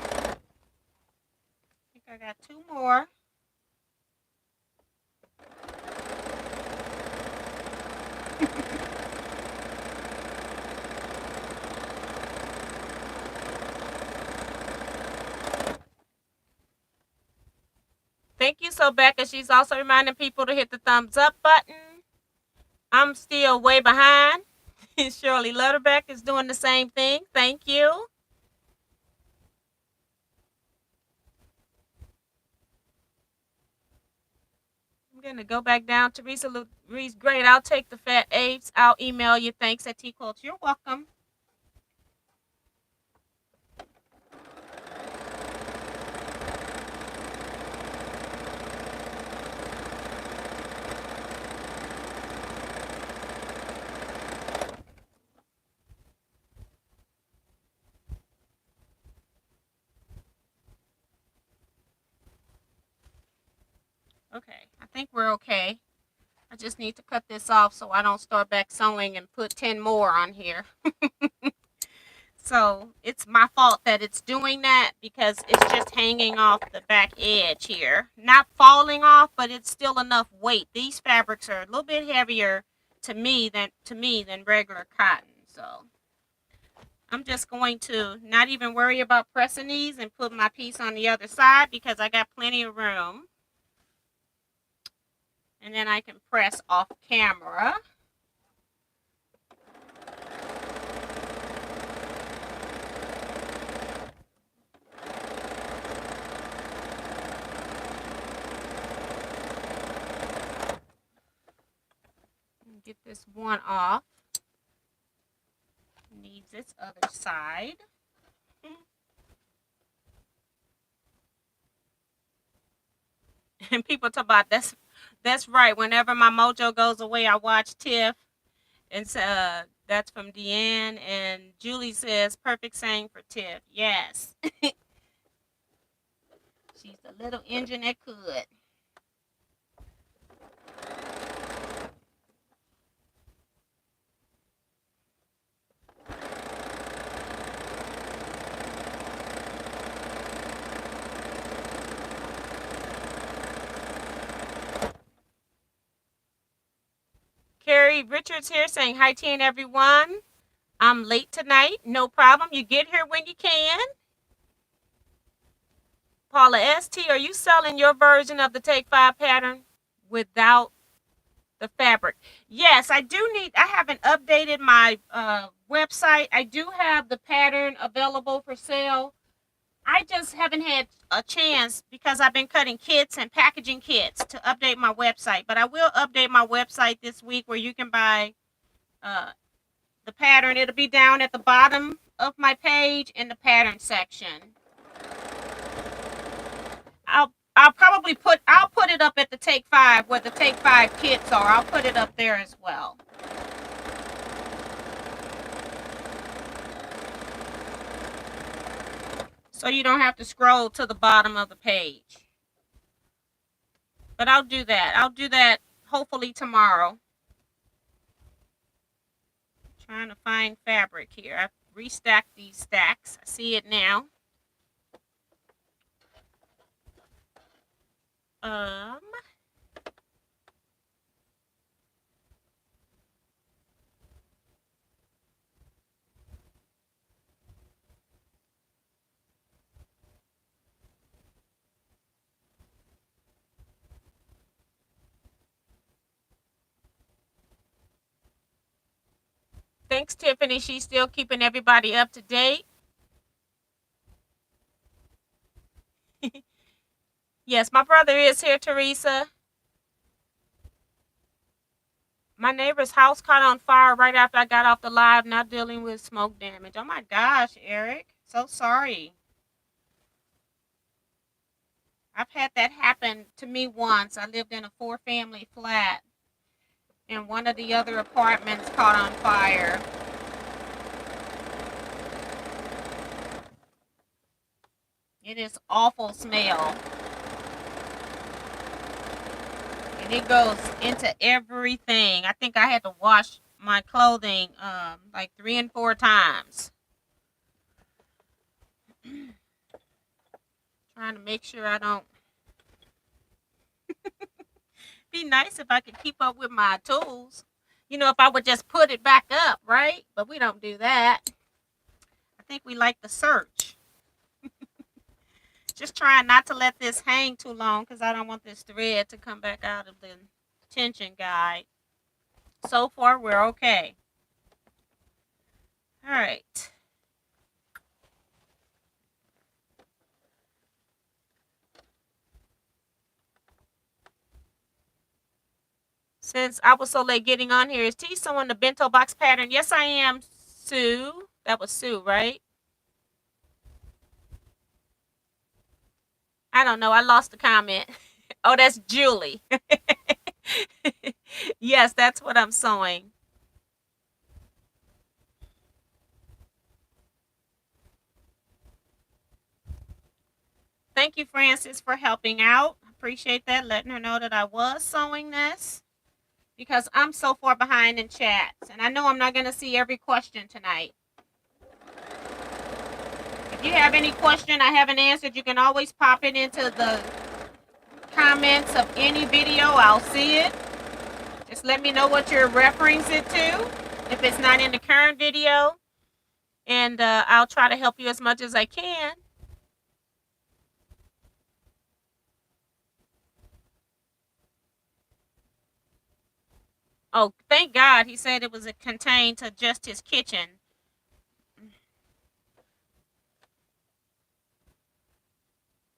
I think I got two more. Thank you, so Becca. She's also reminding people to hit the thumbs up button. I'm still way behind. Shirley Lutterbeck is doing the same thing. Thank you. I'm going to go back down. Teresa Reese, great. I'll take the fat apes. I'll email you. Thanks at Teaquilts. You're welcome. Okay, I think we're okay. I just need to cut this off so I don't start back sewing and put 10 more on here. So it's my fault that it's doing that because it's just hanging off the back edge here. Not falling off, but it's still enough weight. These fabrics are a little bit heavier to me than regular cotton. So I'm just going to not even worry about pressing these and put my piece on the other side because I got plenty of room. And then I can press off camera. Get this one off. Needs this other side. And people talk about that's right. Whenever my mojo goes away, I watch Tiff. And that's from Deanne. And Julie says, perfect saying for Tiff. Yes. She's the little engine that could. Carrie Richards here saying, hi, T and everyone. I'm late tonight. No problem. You get here when you can. Paula ST, are you selling your version of the Take 5 pattern without the fabric. Yes, I do need, I haven't updated my website. I do have the pattern available for sale. I just haven't had a chance because I've been cutting kits and packaging kits to update my website. But I will update my website this week where you can buy uh, the pattern. It'll be down at the bottom of my page in the pattern section. I'll probably put it up at the Take 5 where the Take 5 kits are. I'll put it up there as well. So you don't have to scroll to the bottom of the page. But I'll do that. I'll do that hopefully tomorrow. Trying to find fabric here. I've restacked these stacks. I see it now. Thanks, Tiffany. She's still keeping everybody up to date. Yes, my brother is here, Teresa. My neighbor's house caught on fire right after I got off the live, now dealing with smoke damage. Oh my gosh, Eric. So sorry. I've had that happen to me once. I lived in a 4-family flat, and one of the other apartments caught on fire. It is awful smell. And it goes into everything. I think I had to wash my clothing like 3 and 4 times. Trying to make sure I don't. Be nice if I could keep up with my tools. You know, if I would just put it back up, right? But we don't do that. I think we like to search. Just trying not to let this hang too long because I don't want this thread to come back out of the tension guide. So far, we're okay. All right. Since I was so late getting on here, is T sewing the bento box pattern? Yes, I am, Sue. That was Sue, right? I don't know. I lost the comment. Oh, that's Julie. Yes, that's what I'm sewing. Thank you, Francis, for helping out. Appreciate that. Letting her know that I was sewing this because I'm so far behind in chats. And I know I'm not going to see every question tonight. If you have any question I haven't answered, you can always pop it into the comments of any video. I'll see it. Just let me know what you're referring it to if it's not in the current video. And I'll try to help you as much as I can. Oh, thank God he said it was contained to just his kitchen.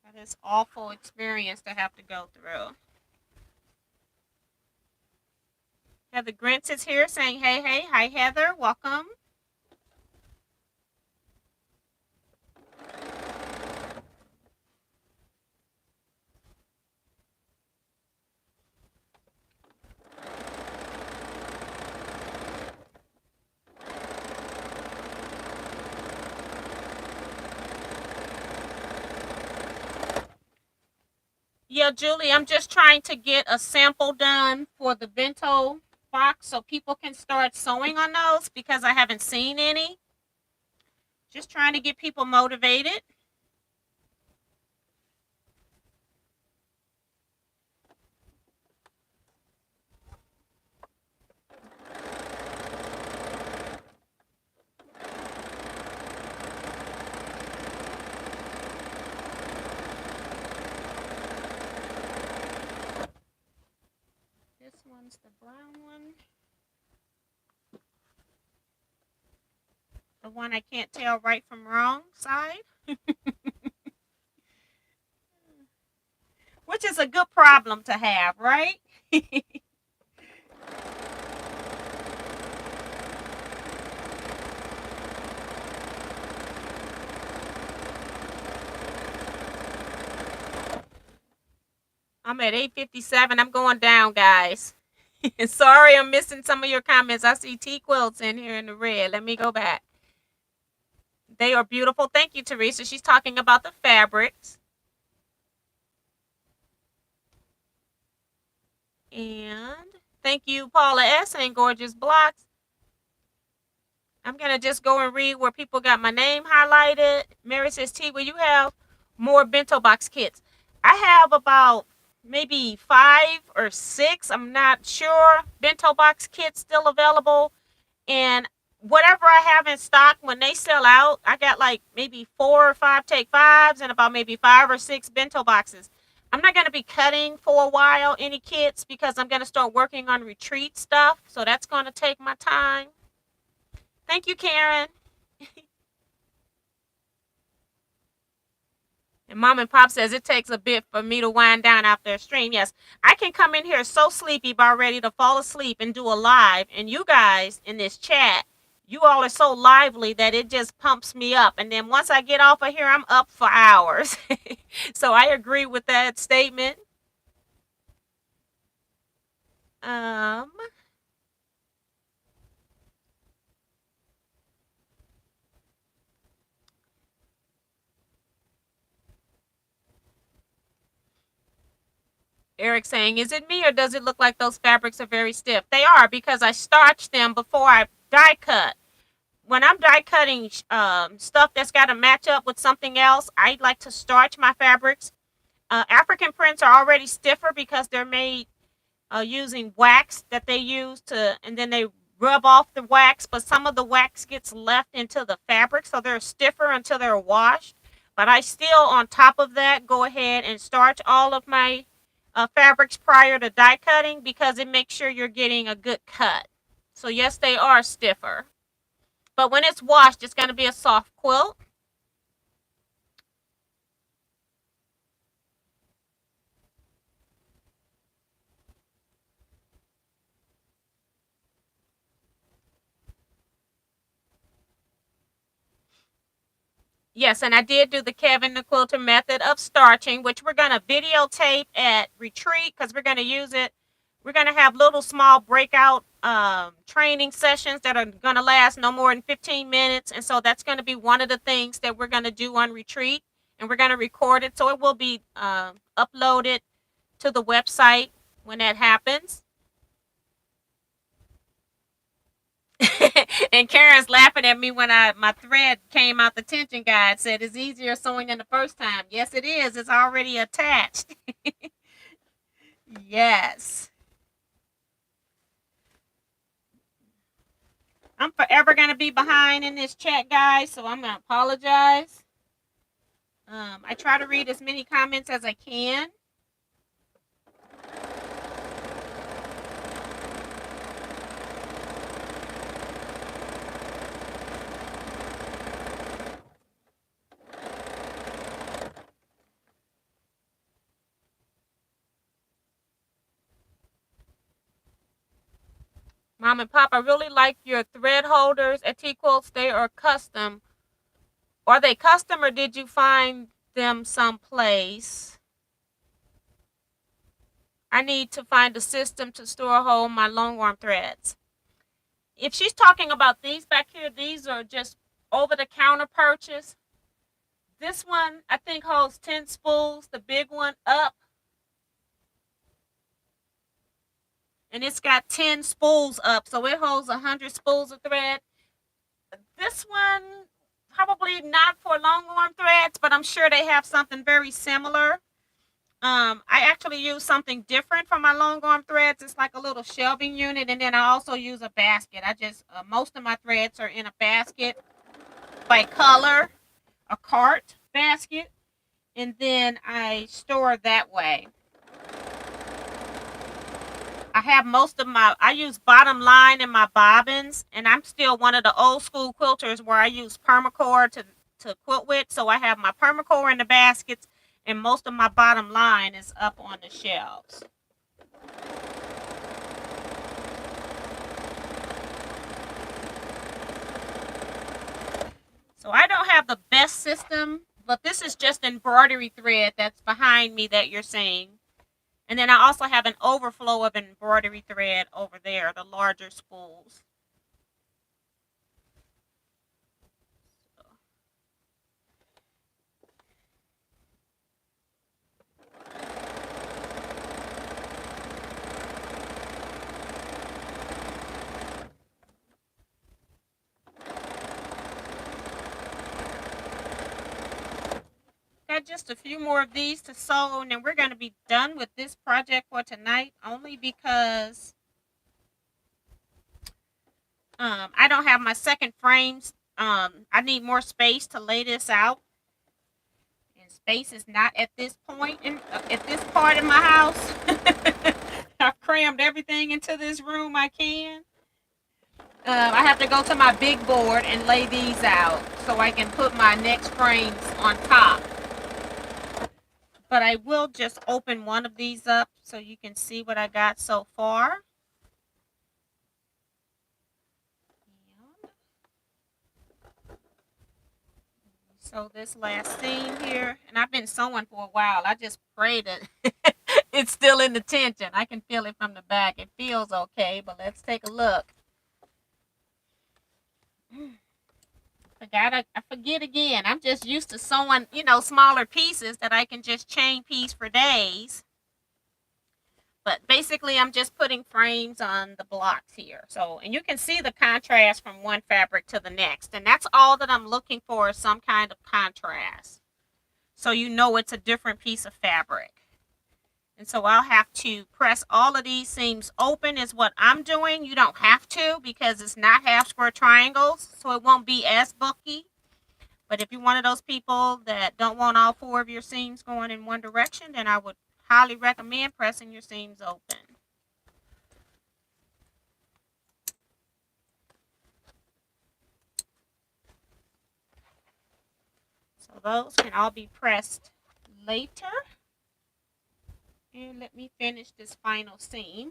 That is awful experience to have to go through. Heather Grants is here saying, hey, hey. Hi, Heather. Welcome. Yeah, Julie, I'm just trying to get a sample done for the bento box so people can start sewing on those because I haven't seen any. Just trying to get people motivated. This one's the brown. one I can't tell right from wrong side, which is a good problem to have, right? I'm at 8:57. I'm going down, guys. Sorry, I'm missing some of your comments. I see Teaquilts in here in the red. Let me go back. They are beautiful. Thank you, Teresa. She's talking about the fabrics. And thank you, Paula S. saying gorgeous blocks. I'm going to just go and read where people got my name highlighted. Mary says, T, will you have more bento box kits? I have about maybe 5 or 6. I'm not sure. Bento box kits still available. And whatever I have in stock, when they sell out, I got like maybe 4 or 5 take fives and about maybe 5 or 6 bento boxes. I'm not going to be cutting for a while any kits because I'm going to start working on retreat stuff. So that's going to take my time. Thank you, Karen. And Mom and Pop says it takes a bit for me to wind down after a stream. Yes, I can come in here so sleepy, about ready to fall asleep and do a live. And you guys in this chat, you all are so lively that it just pumps me up. And then once I get off of here, I'm up for hours. So I agree with that statement. Eric saying, is it me or does it look like those fabrics are very stiff? They are because I starched them before I die cut. When I'm die cutting stuff that's got to match up with something else, I like to starch my fabrics. African prints are already stiffer because they're made using wax that they use to, and then they rub off the wax, but some of the wax gets left into the fabric, so they're stiffer until they're washed. But I still, on top of that, go ahead and starch all of my fabrics prior to die cutting because it makes sure you're getting a good cut. So yes, they are stiffer. But when it's washed, it's going to be a soft quilt. Yes, and I did do the Kevin the Quilter method of starching, which we're going to videotape at retreat because we're going to use it. We're going to have little small breakout training sessions that are going to last no more than 15 minutes. And so that's going to be one of the things that we're going to do on retreat. And we're going to record it. So it will be uploaded to the website when that happens. And Karen's laughing at me when my thread came out the tension guide, said it's easier sewing than the first time. Yes, it is. It's already attached. Yes. I'm forever going to be behind in this chat, guys, so I'm going to apologize. I try to read as many comments as I can. Mom and Pop, I really like your thread holders at Teaquilts. They are custom. Are they custom or did you find them someplace? I need to find a system to store hold my long arm threads. If she's talking about these back here, these are just over-the-counter purchase. This one, I think, holds 10 spools. The big one up. And it's got 10 spools up, so it holds 100 spools of thread. This one, probably not for long arm threads, but I'm sure they have something very similar. I actually use something different for my long arm threads. It's like a little shelving unit, and then I also use a basket. I just, most of my threads are in a basket by color, a cart basket, and then I store that way. I have most of my, I use bottom line in my bobbins, and I'm still one of the old school quilters where I use permacore to quilt with. So I have my permacore in the baskets, and most of my bottom line is up on the shelves. So I don't have the best system, but this is just embroidery thread that's behind me that you're seeing. And then I also have an overflow of embroidery thread over there, the larger spools. Got just a few more of these to sew, and then we're going to be done with this project for tonight, only because I don't have my second frames. I need more space to lay this out, and space is not at this point at this part of my house. I've crammed everything into this room I can. I have to go to my big board and lay these out so I can put my next frames on top. But I will just open one of these up so you can see what I got so far. So this last seam here, and I've been sewing for a while. I just pray that it's still in the tension. I can feel it from the back. It feels okay, but let's take a look. I forget again. I'm just used to sewing, smaller pieces that I can just chain piece for days. But basically, I'm just putting frames on the blocks here. So, and you can see the contrast from one fabric to the next. And that's all that I'm looking for, is some kind of contrast. So you know it's a different piece of fabric. And so I'll have to press all of these seams open is what I'm doing. You don't have to, because it's not half square triangles, so it won't be as bulky. But if you're one of those people that don't want all four of your seams going in one direction, then I would highly recommend pressing your seams open. So those can all be pressed later. And let me finish this final seam.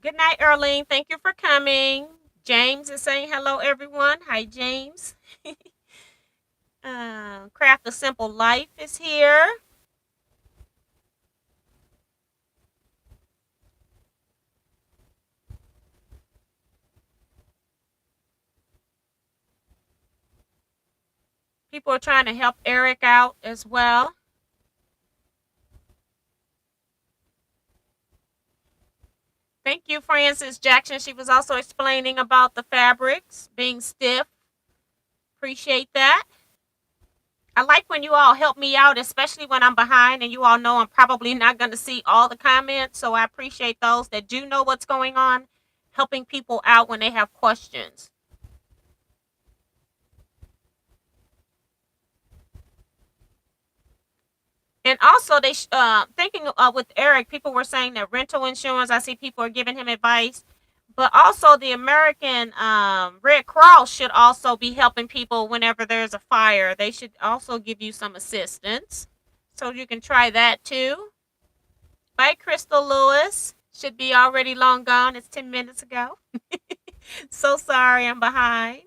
Good night, Earlene. Thank you for coming. James is saying hello, everyone. Hi, James. Craft a Simple Life is here. People are trying to help Eric out as well. Thank you, Frances Jackson. She was also explaining about the fabrics being stiff. Appreciate that. I like when you all help me out, especially when I'm behind, and you all know I'm probably not going to see all the comments. So I appreciate those that do know what's going on, helping people out when they have questions. And also, they thinking with Eric, people were saying that rental insurance. I see people are giving him advice, but also the American Red Cross should also be helping people whenever there's a fire. They should also give you some assistance, so you can try that too. Bye, Crystal Lewis. Should be already long gone. It's 10 minutes ago. So sorry, I'm behind.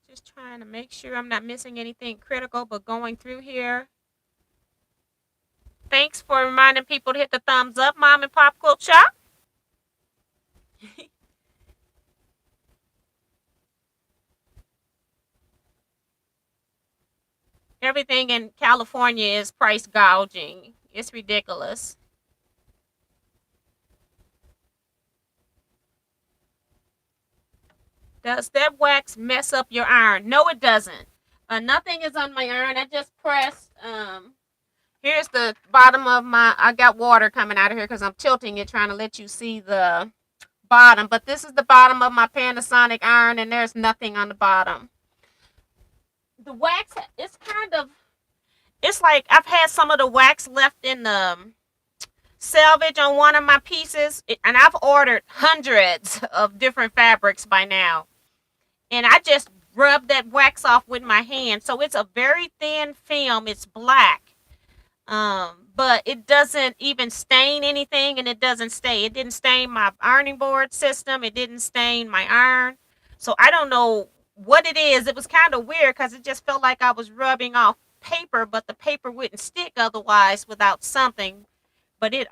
Just trying to make sure I'm not missing anything critical, but going through here. Thanks for reminding people to hit the thumbs up, Mom and Pop Quilt Shop. Everything in California is price gouging. It's ridiculous. Does that wax mess up your iron? No, it doesn't. Nothing is on my iron. I just pressed. Here's the bottom of my. I got water coming out of here because I'm tilting it, trying to let you see the bottom. But this is the bottom of my Panasonic iron, and there's nothing on the bottom. The wax, it's kind of. It's like I've had some of the wax left in the selvage on one of my pieces, and I've ordered hundreds of different fabrics by now. And I just rub that wax off with my hand. So it's a very thin film. It's black. But it doesn't even stain anything, and it doesn't stay. It didn't stain my ironing board system. It didn't stain my iron. So I don't know what it is. It was kind of weird because it just felt like I was rubbing off paper, but the paper wouldn't stick otherwise without something. But it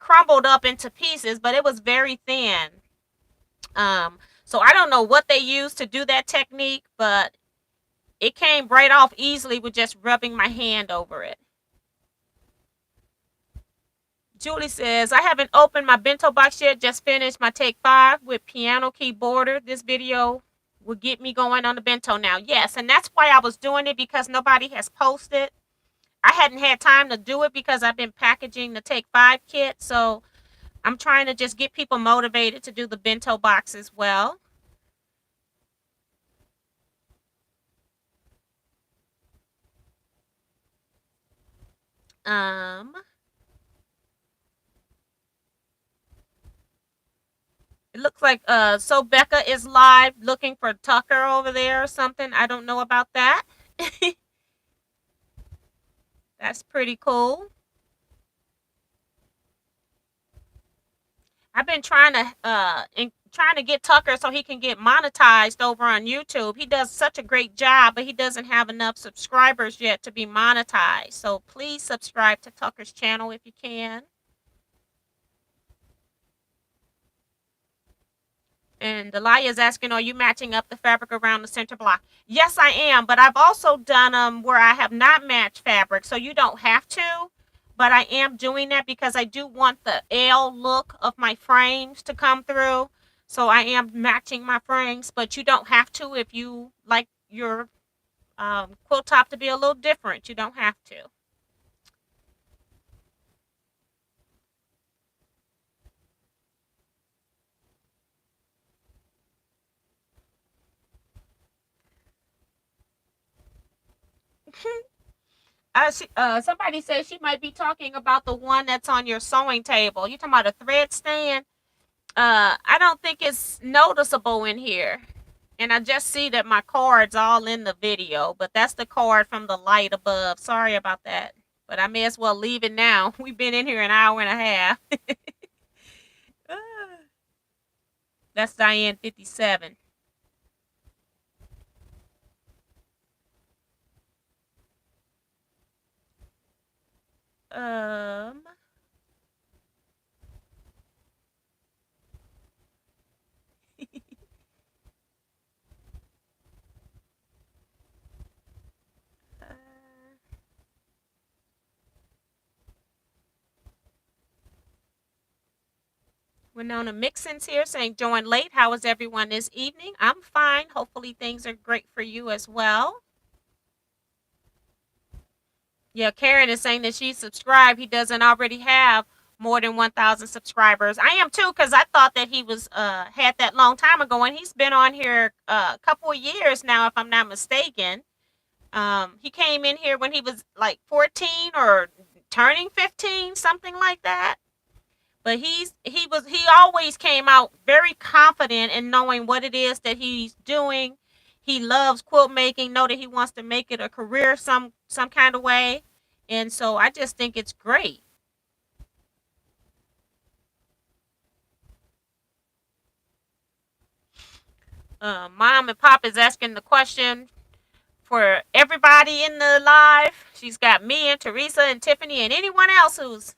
crumbled up into pieces, but it was very thin. So I don't know what they used to do that technique, but it came right off easily with just rubbing my hand over it. Julie says, I haven't opened my bento box yet. Just finished my take 5 with piano key border. This video will get me going on the bento now. Yes, and that's why I was doing it, because nobody has posted. I hadn't had time to do it because I've been packaging the take 5 kit. So I'm trying to just get people motivated to do the bento box as well. It looks like so Becca is live looking for Tucker over there or something. I don't know about that. That's pretty cool. I've been trying to get Tucker so he can get monetized over on YouTube. He does such a great job, but he doesn't have enough subscribers yet to be monetized. So please subscribe to Tucker's channel if you can. And Delia is asking, are you matching up the fabric around the center block? Yes, I am, but I've also done them where I have not matched fabric, so you don't have to. But I am doing that because I do want the L look of my frames to come through. So I am matching my frames, but you don't have to if you like your quilt top to be a little different. You don't have to. Somebody says she might be talking about the one that's on your sewing table. You talking about a thread stand? I don't think it's noticeable in here. And I just see that my card's all in the video, but that's the card from the light above. Sorry about that. But I may as well leave it now. We've been in here an hour and a half. That's Diane 57. Winona Mixon's here saying, join late. How is everyone this evening? I'm fine. Hopefully things are great for you as well. Yeah, Karen is saying that she's subscribed. He doesn't already have more than 1,000 subscribers. I am too, because I thought that he was had that long time ago, and he's been on here a couple of years now, if I'm not mistaken. He came in here when he was like 14 or turning 15, something like that. But he always came out very confident in knowing what it is that he's doing. He loves quilt making, know that he wants to make it a career some kind of way. And so I just think it's great. Mom and Pop is asking the question for everybody in the live. She's got me and Teresa and Tiffany and anyone else who's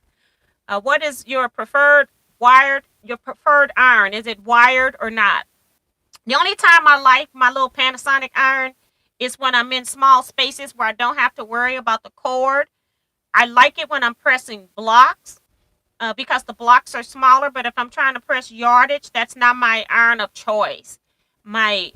what is your preferred iron? Is it wired or not? The only time I like my little Panasonic iron is when I'm in small spaces where I don't have to worry about the cord. I like it when I'm pressing blocks because the blocks are smaller, but if I'm trying to press yardage, that's not my iron of choice. My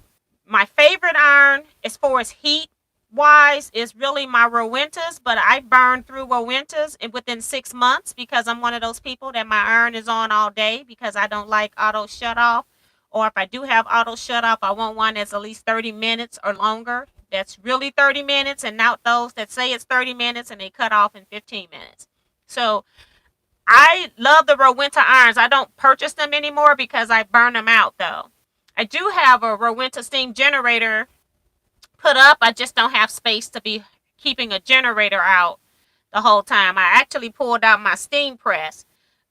my favorite iron as far as heat wise is really my Rowentas, but I burn through Rowentas within 6 months because I'm one of those people that my iron is on all day because I don't like auto shut off. Or if I do have auto shut off, I want one that's at least 30 minutes or longer. That's really 30 minutes and not those that say it's 30 minutes and they cut off in 15 minutes. So I love the Rowenta irons. I don't purchase them anymore because I burn them out though. I do have a Rowenta steam generator put up. I just don't have space to be keeping a generator out the whole time. I actually pulled out my steam press.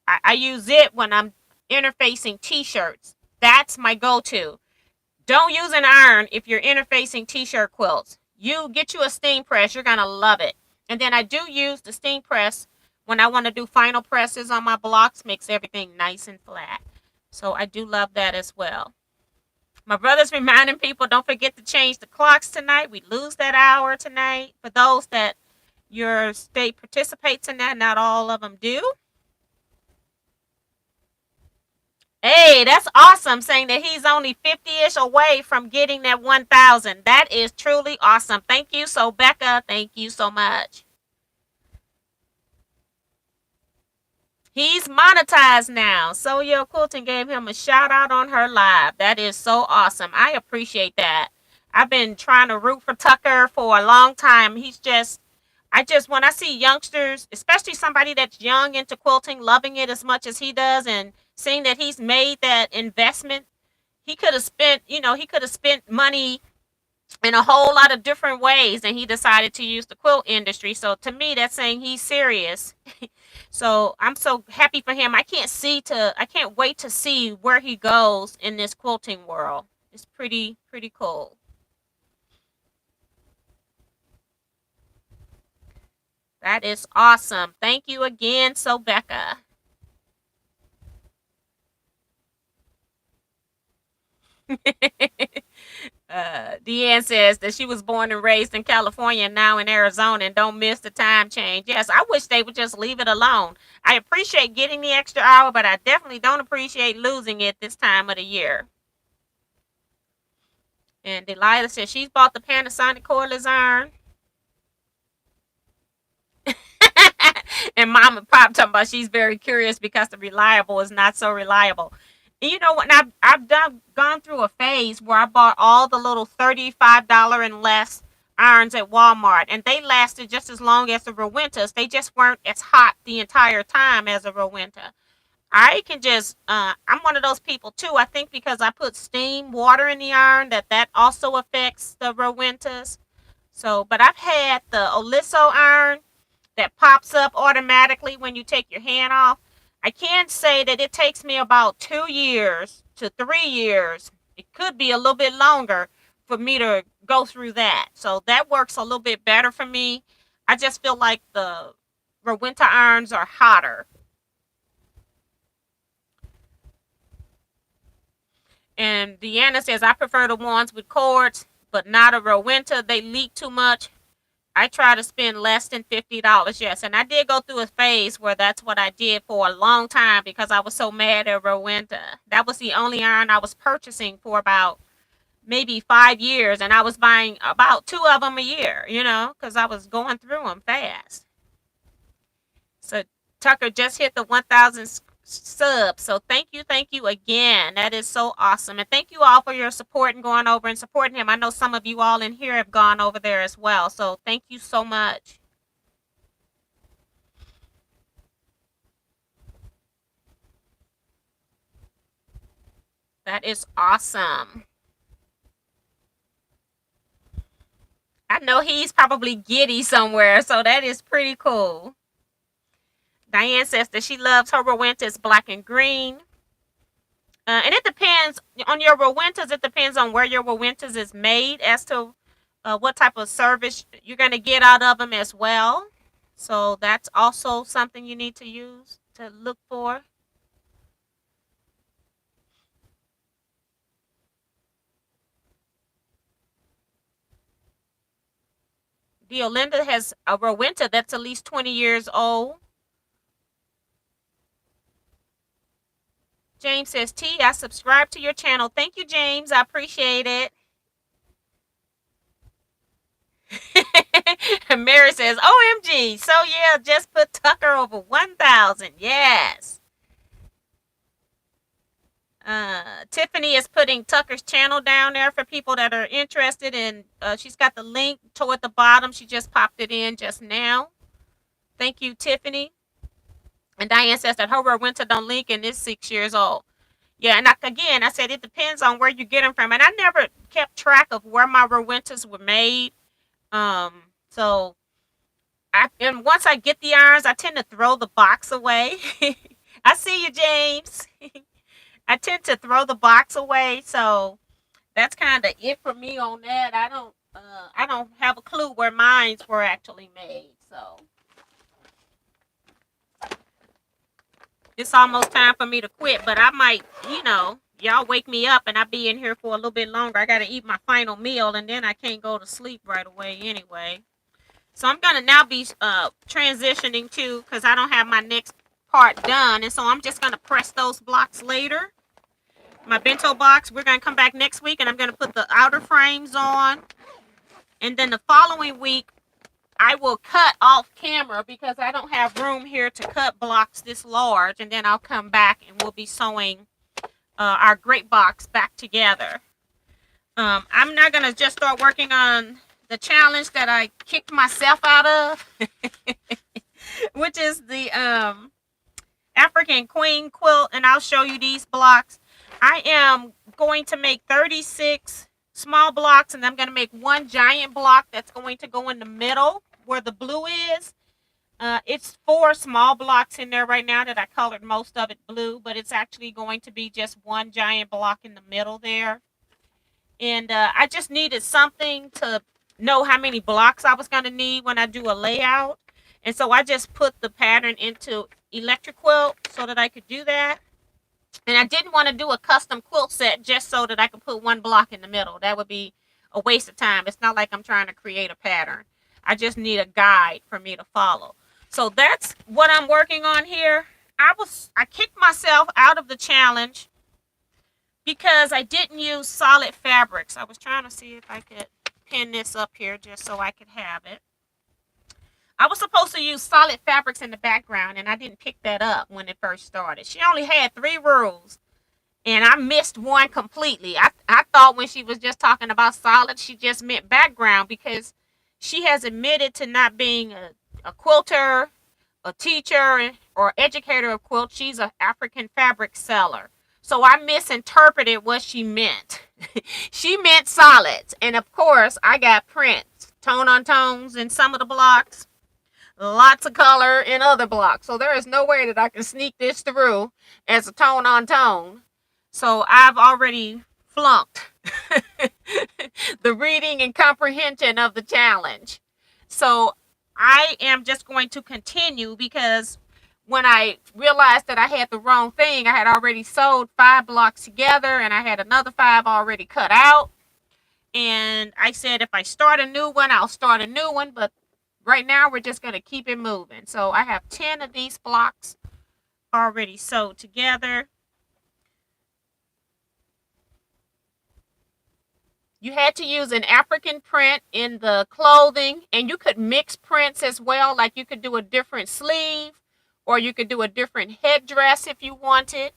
I use it when I'm interfacing t-shirts. That's my go-to. Don't use an iron if you're interfacing t-shirt quilts. You get you a steam press, you're gonna love it. And then I do use the steam press when I want to do final presses on my blocks, makes everything nice and flat. So I do love that as well. My brother's reminding people don't forget to change the clocks tonight. We lose that hour tonight. For those that your state participates in that, not all of them do. Hey, that's awesome, saying that he's only 50-ish away from getting that 1,000. That is truly awesome. Thank you so, Becca. Thank you so much. He's monetized now. So Yo Quilting gave him a shout out on her live. That is so awesome. I appreciate that. I've been trying to root for Tucker for a long time. When I see youngsters, especially somebody that's young into quilting, loving it as much as he does, and seeing that he's made that investment, he could have spent money in a whole lot of different ways, and he decided to use the quilt industry. So to me, that's saying he's serious. So I'm so happy for him. I can't wait to see where he goes in this quilting world. It's pretty cool. That is awesome. Thank you again, so Becca. Deanne says that she was born and raised in California and now in Arizona and don't miss the time change. Yes, I wish they would just leave it alone. I appreciate getting the extra hour, but I definitely don't appreciate losing it this time of the year. And Delilah says she's bought the Panasonic cordless iron. And Mom and Pop talking about she's very curious because the reliable is not so reliable. And you know what? I've gone through a phase where I bought all the little $35 and less irons at Walmart, and they lasted just as long as the Rowentas. They just weren't as hot the entire time as a Rowenta. I can just, I'm one of those people too. I think because I put steam water in the iron, that also affects the Rowentas. So, but I've had the Oliso iron that pops up automatically when you take your hand off. I can say that it takes me about 2 years to 3 years. It could be a little bit longer for me to go through that. So that works a little bit better for me. I just feel like the Rowenta irons are hotter. And Deanna says, I prefer the ones with cords, but not a Rowenta. They leak too much. I try to spend less than $50. Yes, and I did go through a phase where that's what I did for a long time because I was so mad at Rowenta. That was the only iron I was purchasing for about maybe 5 years, and I was buying about two of them a year, because I was going through them fast. So Tucker just hit the 1,000 subs. So thank you again. That is so awesome. And thank you all for your support and going over and supporting him. I know some of you all in here have gone over there as well. So thank you so much. That is awesome. I know he's probably giddy somewhere, so that is pretty cool. Diane says that she loves her Rowentas black and green. And it depends on your Rowentas. It depends on where your Rowentas is made as to what type of service you're going to get out of them as well. So that's also something you need to use to look for. Deolinda has a Rowenta that's at least 20 years old. James says, T, I subscribe to your channel. Thank you, James. I appreciate it. Mary says, OMG. So, yeah, just put Tucker over 1,000. Yes. Tiffany is putting Tucker's channel down there for people that are interested in. She's got the link toward the bottom. She just popped it in just now. Thank you, Tiffany. And Diane says that her winter don't link and is 6 years old. Yeah, and again, I said it depends on where you get them from. And I never kept track of where my winters were made. So and once I get the irons, I tend to throw the box away. I see you, James. I tend to throw the box away, so that's kind of it for me on that. I don't have a clue where mines were actually made. So it's almost time for me to quit, but I might, y'all wake me up and I'll be in here for a little bit longer. I got to eat my final meal and then I can't go to sleep right away anyway. So I'm going to now be transitioning to, because I don't have my next part done. And so I'm just going to press those blocks later. My bento box, we're going to come back next week and I'm going to put the outer frames on. And then the following week, I will cut off camera because I don't have room here to cut blocks this large. And then I'll come back and we'll be sewing our great box back together. I'm not going to just start working on the challenge that I kicked myself out of, which is the African Queen quilt. And I'll show you these blocks. I am going to make 36 small blocks and I'm going to make one giant block that's going to go in the middle where the blue is. It's 4 small blocks in there right now that I colored most of it blue, but it's actually going to be just one giant block in the middle there. And I just needed something to know how many blocks I was going to need when I do a layout. And so I just put the pattern into Electric Quilt so that I could do that. And I didn't want to do a custom quilt set just so that I could put one block in the middle. That would be a waste of time. It's not like I'm trying to create a pattern. I just need a guide for me to follow. So that's what I'm working on here. I kicked myself out of the challenge because I didn't use solid fabrics. I was trying to see if I could pin this up here just so I could have it. I was supposed to use solid fabrics in the background, and I didn't pick that up when it first started. She only had 3 rules, and I missed one completely. I thought when she was just talking about solid, she just meant background because she has admitted to not being a quilter, a teacher, or educator of quilt. She's an African fabric seller. So I misinterpreted what she meant. She meant solids. And of course, I got prints, tone on tones in some of the blocks, lots of color in other blocks. So there is no way that I can sneak this through as a tone on tone. So I've already flunked the reading and comprehension of the challenge. So I am just going to continue because when I realized that I had the wrong thing, I had already sewed 5 blocks together and I had another 5 already cut out. And I said, if I start a new one, I'll start a new one. But right now, we're just going to keep it moving. So I have 10 of these blocks already sewed together. You had to use an African print in the clothing, and you could mix prints as well. Like you could do a different sleeve, or you could do a different headdress if you wanted.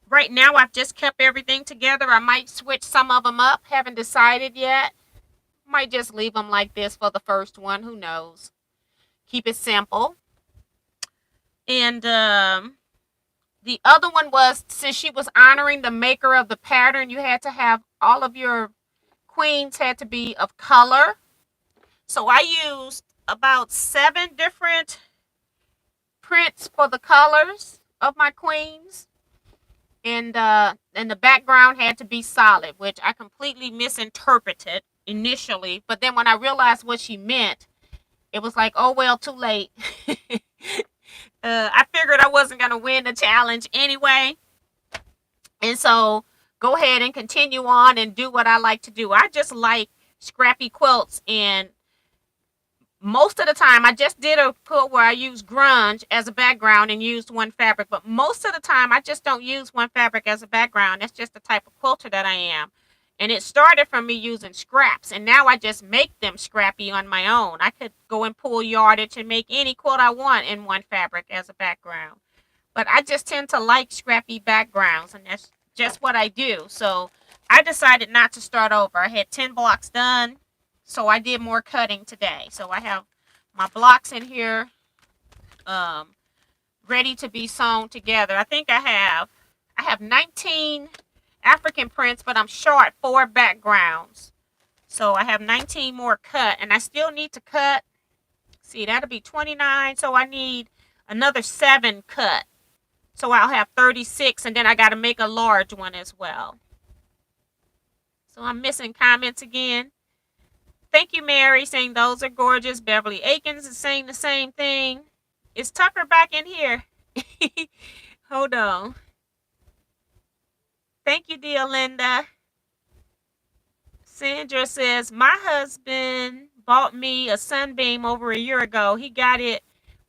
Right now, I've just kept everything together. I might switch some of them up. Haven't decided yet. Might just leave them like this for the first one. Who knows? Keep it simple. And the other one was, since she was honoring the maker of the pattern, you had to have all of your queens had to be of color. So I used about 7 different prints for the colors of my queens. And the background had to be solid, which I completely misinterpreted initially. But then when I realized what she meant, it was like, oh, well, too late. I figured I wasn't going to win the challenge anyway. And so go ahead and continue on and do what I like to do. I just like scrappy quilts, and most of the time, I just did a quilt where I used grunge as a background and used one fabric, but most of the time I just don't use one fabric as a background. That's just the type of quilter that I am. And it started from me using scraps, and now I just make them scrappy on my own. I could go and pull yardage and make any quilt I want in one fabric as a background. But I just tend to like scrappy backgrounds, and that's just what I do. So I decided not to start over. I had 10 blocks done, so I did more cutting today. So I have my blocks in here um, ready to be sewn together. I have 19 African prints, but I'm short 4 backgrounds. So I have 19 more cut, and I still need to cut. See, that'll be 29, so I need another 7 cut. So I'll have 36, and then I got to make a large one as well. So I'm missing comments again. Thank you, Mary, saying those are gorgeous. Beverly Akins is saying the same thing. Is Tucker back in here? Hold on. Thank you, dear Linda. Sandra says, my husband bought me a Sunbeam over a year ago. He got it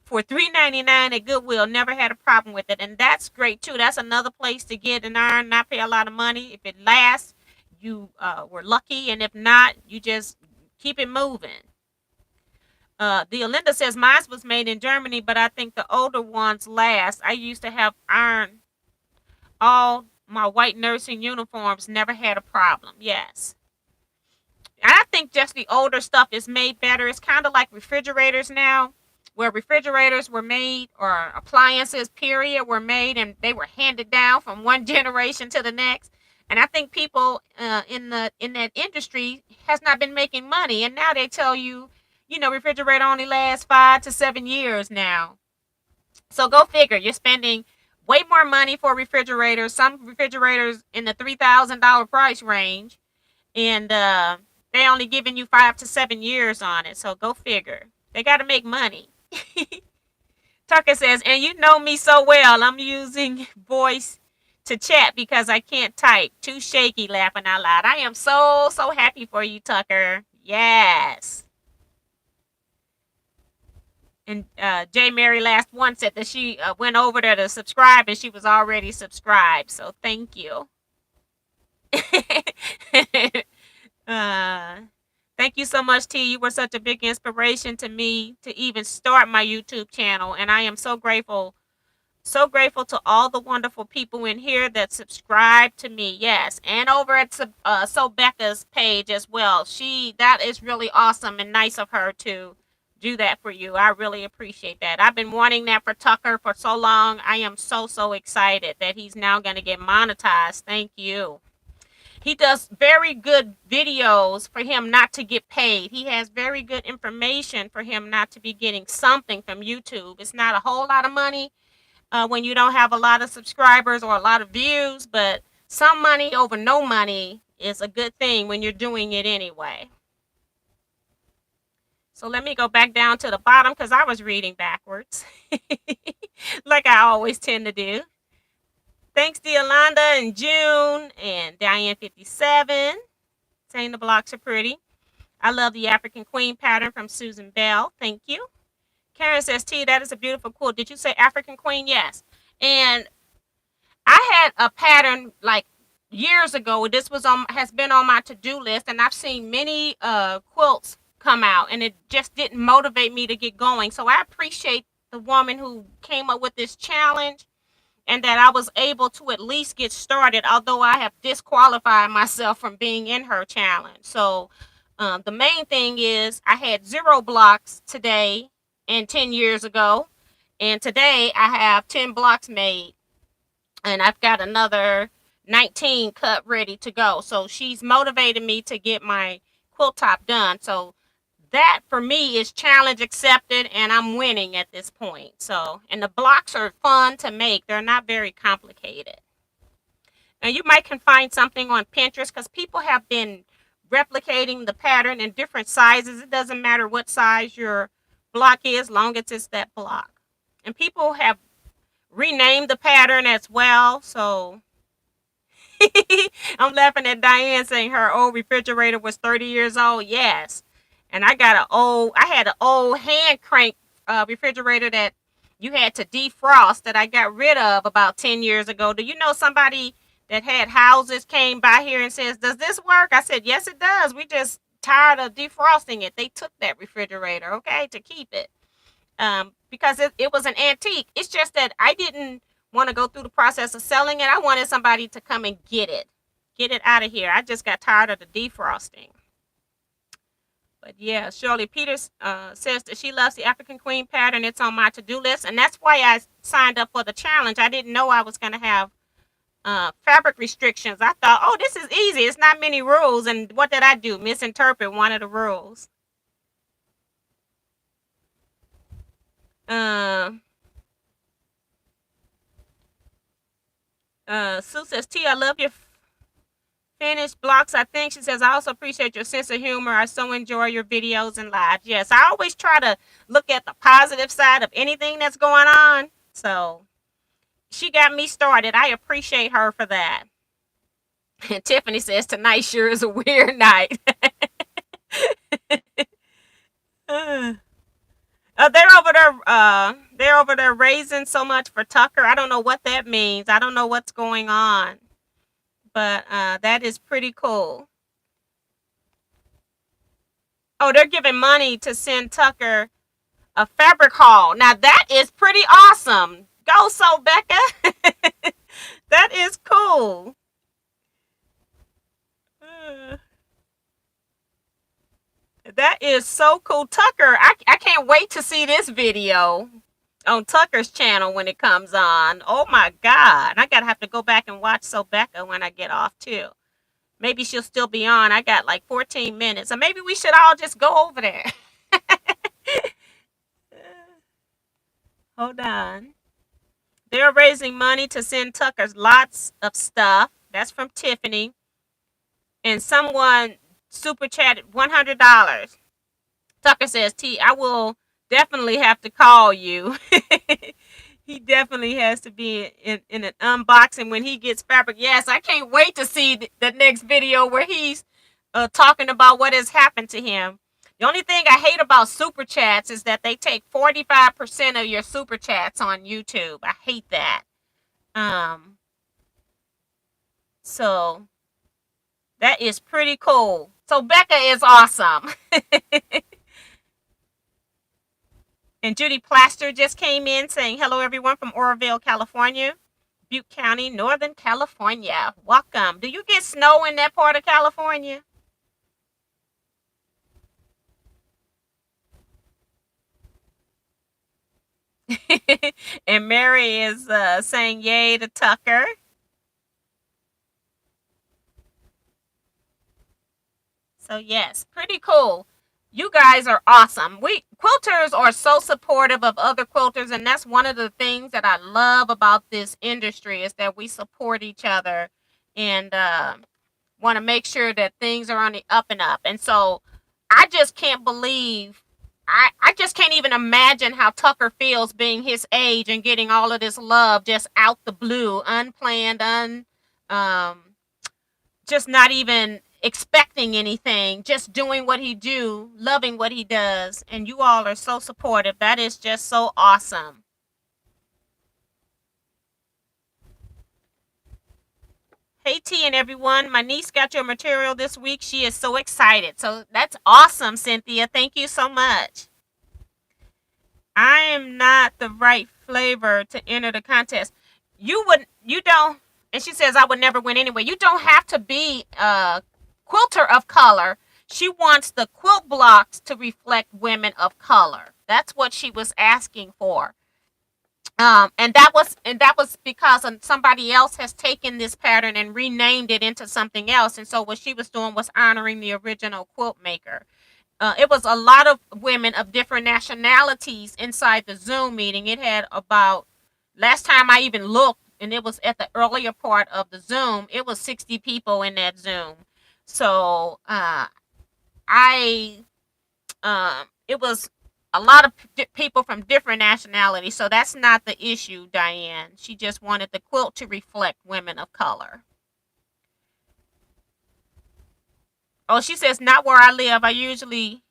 for $3.99 at Goodwill. Never had a problem with it. And that's great, too. That's another place to get an iron, not pay a lot of money. If it lasts, you were lucky. And if not, you just keep it moving. The Linda says, mine was made in Germany, but I think the older ones last. I used to have iron all my white nursing uniforms. Never had a problem. Yes. And I think just the older stuff is made better. It's kind of like refrigerators now, where refrigerators were made, or appliances, period, were made, and they were handed down from one generation to the next. And I think people in that industry has not been making money, and now they tell you, refrigerator only lasts 5 to 7 years now. So go figure. You're spending way more money for refrigerators. Some refrigerators in the $3,000 price range, and they only giving you 5 to 7 years on it. So go figure. They got to make money. Tucker says, and you know me so well. I'm using voice to chat because I can't type. Too shaky, laughing out loud. I am so happy for you, Tucker. Yes. And J. Mary last one said that she went over there to subscribe and she was already subscribed. So thank you. Thank you so much, T. You were such a big inspiration to me to even start my YouTube channel. And I am so grateful to all the wonderful people in here that subscribe to me. Yes. And over at Becca's page as well. That is really awesome and nice of her to do that for you. I really appreciate that. I've been wanting that for Tucker for so long. I am so excited that he's now going to get monetized. Thank you. He does very good videos for him not to get paid. He has very good information for him not to be getting something from YouTube. It's not a whole lot of money when you don't have a lot of subscribers or a lot of views, but some money over no money is a good thing when you're doing it anyway. So let me go back down to the bottom because I was reading backwards like I always tend to do. Thanks to Yolanda and June and Diane 57 saying the blocks are pretty. I love the African Queen pattern from Susan Bell. Thank you. Karen says, T, that is a beautiful quilt. Did you say African Queen? Yes. And I had a pattern like years ago. This has been on my to-do list, and I've seen many quilts come out, and it just didn't motivate me to get going. So I appreciate the woman who came up with this challenge, and that I was able to at least get started, although I have disqualified myself from being in her challenge. So the main thing is I had 0 blocks today and 10 years ago, and today I have 10 blocks made, and I've got another 19 cut ready to go. So she's motivated me to get my quilt top done. So that for me is challenge accepted, and I'm winning at this point. So, and the blocks are fun to make. They're not very complicated. And you might can find something on Pinterest because people have been replicating the pattern in different sizes. It doesn't matter what size your block is, long as it's that block. And people have renamed the pattern as well. So I'm laughing at Diane saying her old refrigerator was 30 years old. Yes. And I had an old hand crank refrigerator that you had to defrost that I got rid of about 10 years ago. Do you know somebody that had houses came by here and says, "Does this work?" I said, "Yes, it does. We just tired of defrosting it." They took that refrigerator, okay, to keep it. Because it was an antique. It's just that I didn't want to go through the process of selling it. I wanted somebody to come and get it out of here. I just got tired of the defrosting. But yeah, Shirley Peters says that she loves the African Queen pattern. It's on my to-do list, and that's why I signed up for the challenge. I didn't know I was going to have fabric restrictions. I thought, oh, this is easy. It's not many rules. And what did I do? Misinterpret one of the rules. Uh, Sue says, T, I love your finished blocks. I think she says, I also appreciate your sense of humor. I so enjoy your videos and lives. Yes, I always try to look at the positive side of anything that's going on. So she got me started. I appreciate her for that. And Tiffany says, tonight sure is a weird night. They're over there raising so much for Tucker. I don't know what that means. I don't know what's going on. But that is pretty cool. Oh, they're giving money to send Tucker a fabric haul. Now that is pretty awesome. Go so, Becca. That is cool. That is so cool. Tucker, I can't wait to see this video on Tucker's channel when it comes on. Oh my God. I gotta have to go back and watch So Becca when I get off too. Maybe she'll still be on. I got like 14 minutes. So maybe we should all just go over there. Hold on. They're raising money to send Tucker lots of stuff. That's from Tiffany. And someone super chatted $100. Tucker says, T, I will definitely have to call you. He definitely has to be in an unboxing when he gets fabric. Yes, I can't wait to see the next video where he's talking about what has happened to him. The only thing I hate about super chats is that they take 45% of your super chats on YouTube. I hate that. So that is pretty cool. So Becca is awesome. And Judy Plaster just came in saying, hello, everyone from Oroville, California, Butte County, Northern California. Welcome. Do you get snow in that part of California? And Mary is saying yay to Tucker. So yes, pretty cool. You guys are awesome. We quilters are so supportive of other quilters, and that's one of the things that I love about this industry is that we support each other and want to make sure that things are on the up and up. And so I just can't believe I just can't even imagine how Tucker feels being his age and getting all of this love just out the blue, unplanned, um just not even expecting anything, just doing what he do, loving what he does, and you all are so supportive. That is just so awesome. Hey T and everyone, my niece got your material this week. She is so excited. So that's awesome, Cynthia. Thank you so much. I am not the right flavor to enter the contest. You don't, and she says I would never win anyway. You don't have to be a quilter of color. She wants the quilt blocks to reflect women of color. That's what she was asking for. And that was because somebody else has taken this pattern and renamed it into something else. And so what she was doing was honoring the original quilt maker. It was a lot of women of different nationalities inside the Zoom meeting. It had about, last time I even looked, and it was at the earlier part of the Zoom, it was 60 people in that Zoom. So it was a lot of people from different nationalities. So that's not the issue, Diane. She just wanted the quilt to reflect women of color. Oh, she says, not where I live. I usually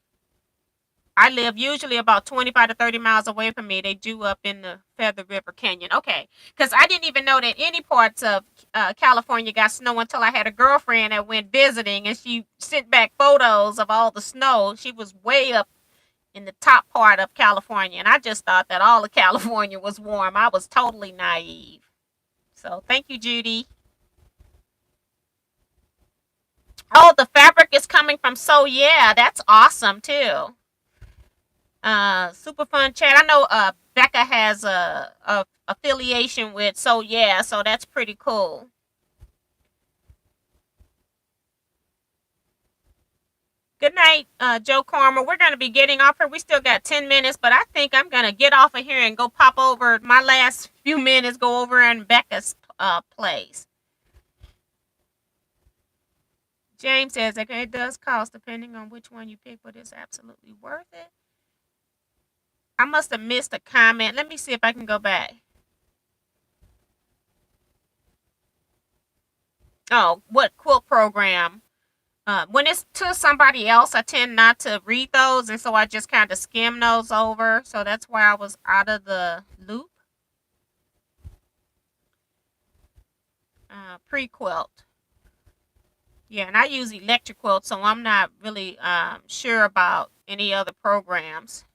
I live usually about 25 to 30 miles away from me. They do up in the Feather River Canyon. Okay. Because I didn't even know that any parts of California got snow until I had a girlfriend that went visiting and she sent back photos of all the snow. She was way up in the top part of California. And I just thought that all of California was warm. I was totally naive. So thank you, Judy. Oh, the fabric is coming from So Yeah. That's awesome too. Super fun chat. I know Becca has a affiliation with So Yeah, so that's pretty cool. Good night, Joe Karma. We're gonna be getting off here. We still got 10 minutes, but I think I'm gonna get off of here and go pop over my last few minutes. Go over in Becca's place. James says okay, it does cost depending on which one you pick, but it's absolutely worth it. I must have missed a comment. Let me see if I can go back. Oh, what quilt program? When it's to somebody else, I tend not to read those, and so I just kind of skim those over. So that's why I was out of the loop. Pre-quilt. Yeah, and I use electric quilt, so I'm not really sure about any other programs.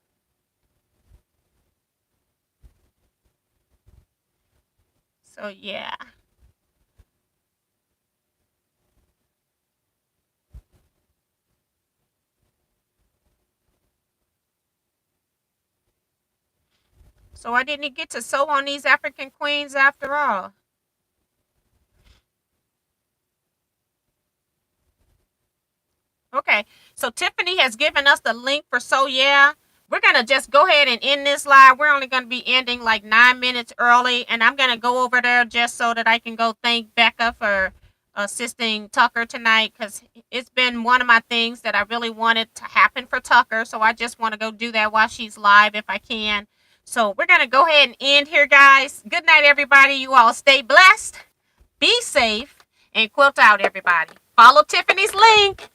So yeah. So I didn't get to sew on these African queens after all. Okay, so Tiffany has given us the link for So Yeah. We're gonna just go ahead and end this live. We're only gonna be ending like 9 minutes early, and I'm gonna go over there just so that I can go thank Becca for assisting Tucker tonight because it's been one of my things that I really wanted to happen for Tucker. So I just want to go do that while she's live if I can. So we're gonna go ahead and end here, guys. Good night, everybody. You all stay blessed, be safe, and quilt out, everybody. Follow Tiffany's link.